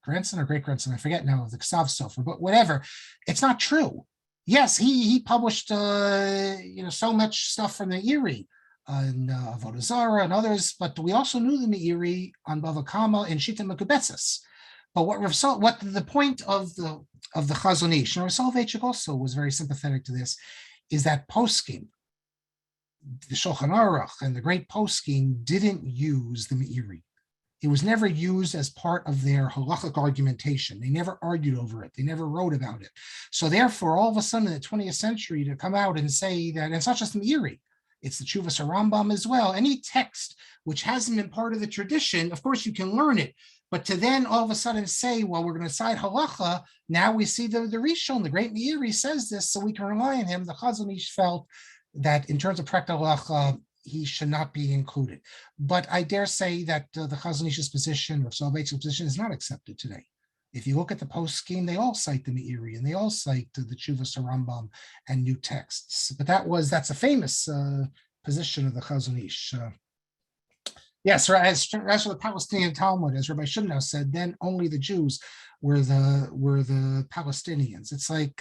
A: grandson or great-grandson, I forget now, of the Ksav Sofer, but whatever, it's not true. Yes, he published so much stuff from the Meiri and Avodah Zarah and others, but we also knew the Meiri on Bava Kama and Shita Mekubetzes. But what the point of the Hazon Ish, and Rav Soloveitchik also was very sympathetic to this, is that poskim, the Shulchan Aruch and the great poskim didn't use the Meiri. It was never used as part of their halachic argumentation. They never argued over it. They never wrote about it. So therefore, all of a sudden in the 20th century to come out and say that, and it's not just the Meiri, it's the Tshuvas Rambam as well. Any text which hasn't been part of the tradition, of course you can learn it, but to then all of a sudden say, well, we're going to cite halacha, now we see the Rishon, the great Meiri says this, so we can rely on him. The Hazon Ish felt that in terms of practical halacha, he should not be included. But I dare say that the Hazon Ish's position or Soloveitchik's position is not accepted today. If you look at the poskim, they all cite the Meiri and they all cite the Tshuvas Rambam and new texts. But that's a famous position of the Hazon Ish. Yes, as for the Palestinian Talmud, as Rabbi Shudnow said, then only the Jews were the Palestinians. It's like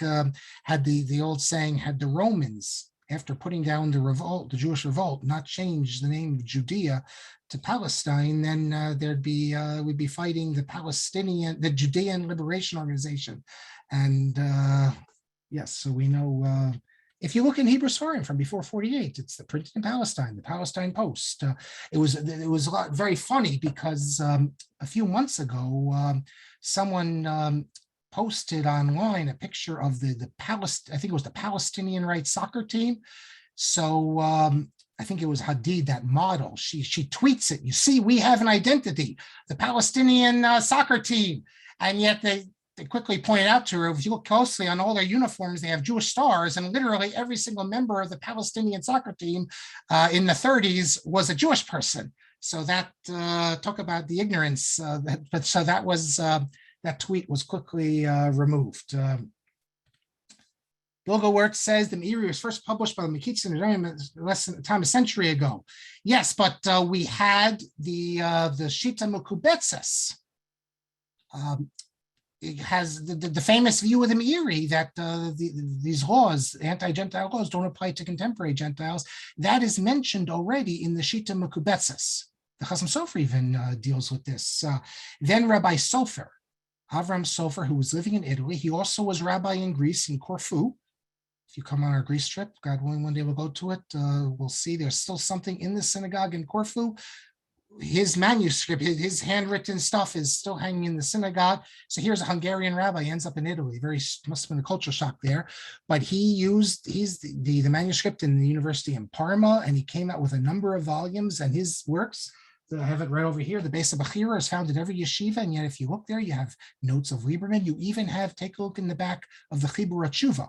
A: had the old saying, had the Romans, after putting down the Jewish revolt, not changed the name of Judea to Palestine, then we'd be fighting the Judean Liberation Organization. And yes, so we know, if you look in Hebrew Sfarim from before 48, it's the printed in Palestine, the Palestine Post. It was very funny because a few months ago, someone posted online a picture of I think it was the Palestinian right soccer team. So I think it was Hadid, that model. She tweets it. You see, we have an identity, the Palestinian soccer team, and yet they quickly pointed out to her, if you look closely on all their uniforms, they have Jewish stars, and literally every single member of the Palestinian soccer team in the 30s was a Jewish person. So that talk about the ignorance. That tweet was quickly removed. Bilgo Wirtz says the Meiri was first published by the Mekitzin less than a century ago. Yes, but we had the Shita Mekubetzes. It has the famous view of the Meiri that these laws, anti-Gentile laws, don't apply to contemporary Gentiles. That is mentioned already in the Shita Mekubetzes. The Chasam Sofer even deals with this. Then Rabbi Sofer, Avram Sofer, who was living in Italy, he also was rabbi in Greece, in Corfu. If you come on our Greece trip, God willing, one day we'll go to it. We'll see there's still something in the synagogue in Corfu. His manuscript, his handwritten stuff is still hanging in the synagogue. So here's a Hungarian rabbi, he ends up in Italy. Must have been a culture shock there. But he's the manuscript in the university in Parma, and he came out with a number of volumes, and his works, I have it right over here. The base of Bechira is found at every yeshiva, and yet if you look there, you have notes of Lieberman. You even have, take a look in the back of the Chibur Tshuva,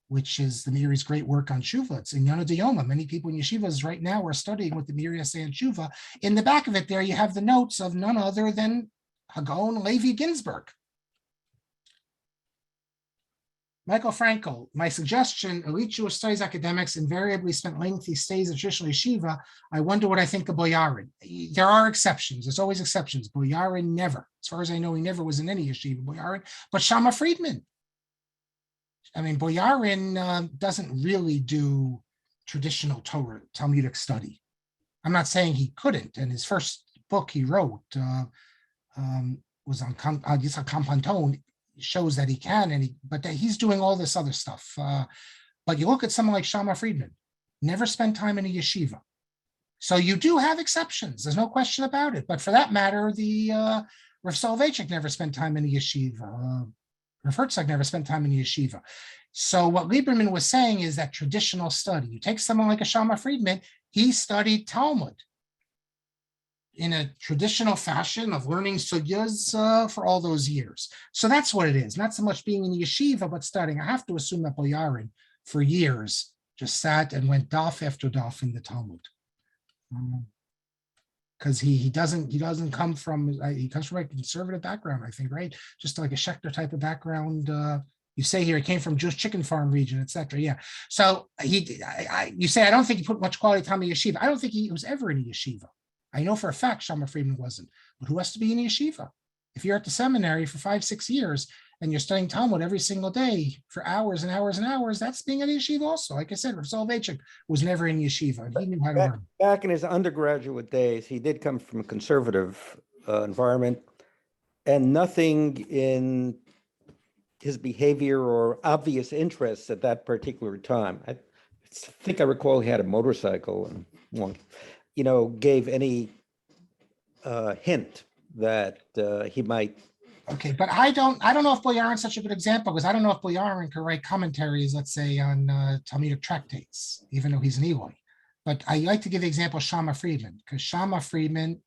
A: which is the Meiri's great work on Tshuva. It's in Yana D'Yoma. Many people in yeshivas right now are studying what the Meiri say on Tshuva. In the back of it there, you have the notes of none other than Hagon Levi Ginsburg. Michael Frankel, my suggestion, elite Jewish studies academics invariably spent lengthy stays at traditional yeshiva. I wonder what I think of Boyarin. There are exceptions. There's always exceptions. Boyarin never. As far as I know, he never was in any yeshiva, Boyarin. But Shama Friedman. I mean, Boyarin doesn't really do traditional Torah, Talmudic study. I'm not saying he couldn't. And his first book he wrote was on Kampanton. Shows that he can, but he's doing all this other stuff. But you look at someone like Shama Friedman, never spent time in a yeshiva. So you do have exceptions. There's no question about it. But for that matter, the Rav Soloveitchik never spent time in a yeshiva. Rav Herzog never spent time in a yeshiva. So what Lieberman was saying is that traditional study. You take someone like a Shama Friedman, he studied Talmud in a traditional fashion of learning sugyas for all those years. So that's what it is. Not so much being in yeshiva, but studying. I have to assume that Boyarin for years just sat and went daf after daf in the Talmud. Because he doesn't come from, he comes from a conservative background, I think, right? Just like a Schechter type of background. You say here he came from Jewish chicken farm region, etc. Yeah. So you say, I don't think he put much quality time in yeshiva. I don't think he was ever in a yeshiva. I know for a fact Shama Friedman wasn't, but who has to be in yeshiva? If you're at the seminary for 5-6 years and you're studying Talmud every single day for hours and hours and hours, that's being at yeshiva also. Like I said, Rav Soloveitchik was never in yeshiva, and he knew how to learn.
E: Back in his undergraduate days, he did come from a conservative environment, and nothing in his behavior or obvious interests at that particular time. I think I recall he had a motorcycle and one. Gave any hint that he might.
A: Okay, but I don't know if Boyarin's such a good example, because I don't know if Boyarin can write commentaries, let's say, on Talmudic tractates, even though he's an Eloy. But I like to give the example of Shama Friedman, because Shama Friedman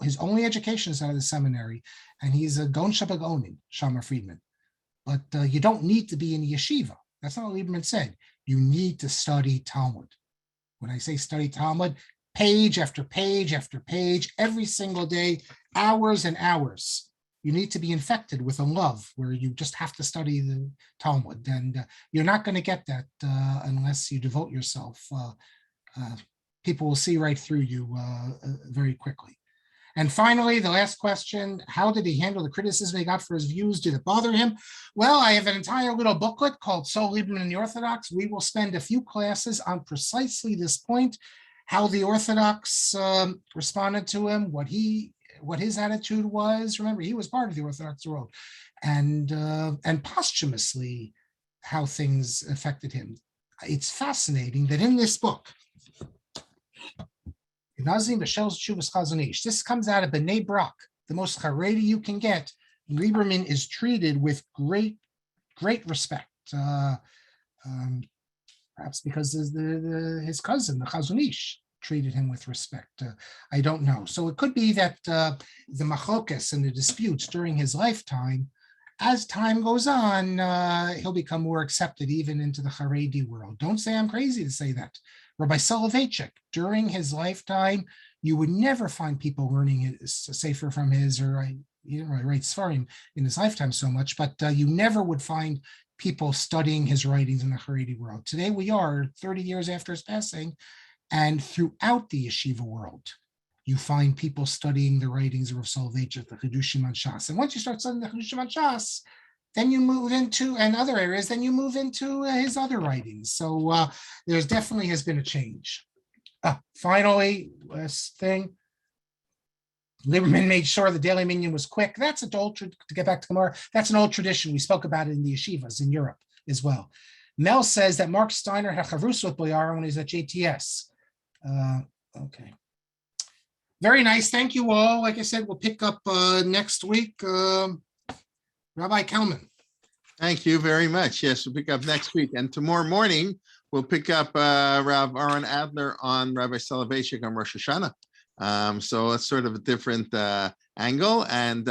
A: his only education is out of the seminary, and he's a Gon Shabagonin, Shama Friedman. But you don't need to be in yeshiva. That's not what Lieberman said. You need to study Talmud. When I say study Talmud, page after page after page, every single day, hours and hours. You need to be infected with a love where you just have to study the Talmud. And you're not going to get that unless you devote yourself. People will see right through you very quickly. And finally, the last question, how did he handle the criticism he got for his views? Did it bother him? Well, I have an entire little booklet called Saul Lieberman and the Orthodox. We will spend a few classes on precisely this point, how the Orthodox responded to him, what his attitude was. Remember, he was part of the Orthodox world, and posthumously how things affected him. It's fascinating that in this book, this comes out of B'nai Brak, the most Haredi you can get. Lieberman is treated with great respect, perhaps because his cousin, the Hazon Ish, treated him with respect. I don't know. So it could be that the machlokas and the disputes during his lifetime, as time goes on, he'll become more accepted even into the Haredi world. Don't say I'm crazy to say that. Rabbi Soloveitchik, during his lifetime, you would never find people learning his sefer from his, or he didn't really write Sfarim in his lifetime so much, but you never would find people studying his writings in the Haredi world. Today we are 30 years after his passing, and throughout the yeshiva world, you find people studying the writings of Rav Soloveitchik, the Chidushim on Shas. And once you start studying the Chidushim on Shas, then you move into, and other areas, then you move into his other writings. So there's definitely has been a change. Finally, last thing, Lieberman made sure the daily minyan was quick. That's an old, to get back to Gemara, that's an old tradition. We spoke about it in the yeshivas in Europe as well. Mel says that Mark Steiner had chavrus with Boyar when he was at JTS. Okay. Very nice. Thank you all. Like I said, we'll pick up next week. Rabbi Kalman.
D: Thank you very much. Yes, we'll pick up next week. And tomorrow morning, we'll pick up Rav Aaron Adler on Rabbi Soloveitchik on Rosh Hashanah. So it's sort of a different angle. And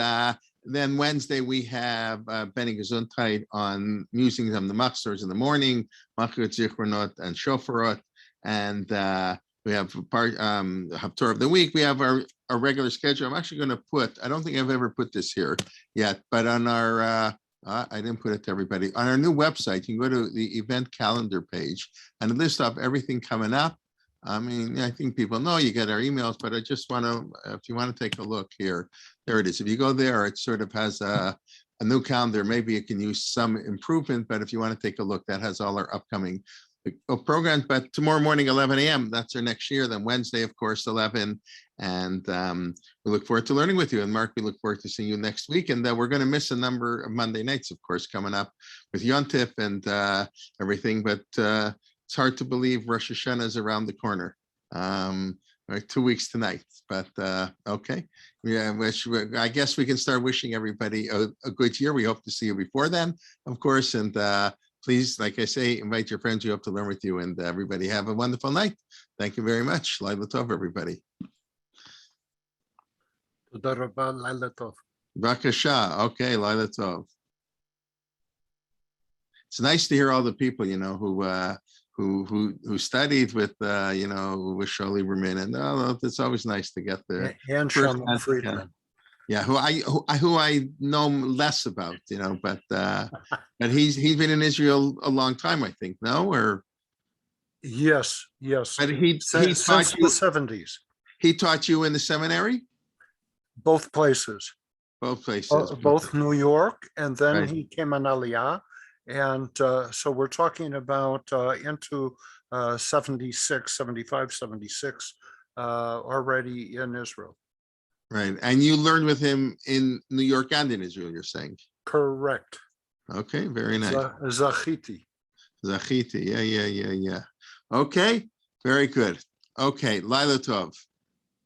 D: then Wednesday, we have Benny Gesundheit on musings on the Machzors in the morning, Machzor Zichronot and Shofarot. And we have part Haftorah of the week. We have our regular schedule. I'm actually going to put, I don't think I've ever put this here yet, but on our, I didn't put it to everybody. On our new website, you can go to the event calendar page and list off everything coming up. I mean, I think people know you get our emails, but I just want to, if you want to take a look here, there it is. If you go there, it sort of has a new calendar. Maybe it can use some improvement, but if you want to take a look, that has all our upcoming programs. But tomorrow morning, 11 a.m., that's our next year. Then Wednesday, of course, 11. And we look forward to learning with you. And Mark, we look forward to seeing you next week. And we're going to miss a number of Monday nights, of course, coming up with Yontif and everything. But it's hard to believe Rosh Hashanah is around the corner. Right, 2 weeks tonight. But okay. Yeah, I guess we can start wishing everybody a good year. We hope to see you before then, of course. And please, like I say, invite your friends. We hope to learn with you, and everybody have a wonderful night. Thank you very much. Laila Tov, everybody.
C: Toda rabba, Laila Tov.
D: Bakasha. Okay, Laila Tov. It's nice to hear all the people, you know, who studied with, you know, with Saul Lieberman, and it's always nice to get the
C: And
D: first
C: Shalom Friedman.
D: yeah, who I know less about, you know, but he's been in Israel a long time, I think. No, or
C: Yes.
D: but he
C: Since
D: taught
C: the
D: you.
C: 70s,
D: He taught you in the seminary,
C: both places,
D: both places.
C: both New York, and then
D: Right.
C: he came on Aliyah. And so we're talking about into 76, 75, 76 already in Israel.
D: Right, and you learned with him in New York and in Israel. You're saying,
C: Correct.
D: okay, very nice.
C: Zachiti.
D: Zachiti, yeah. Okay, very good. Okay, Laila Tov.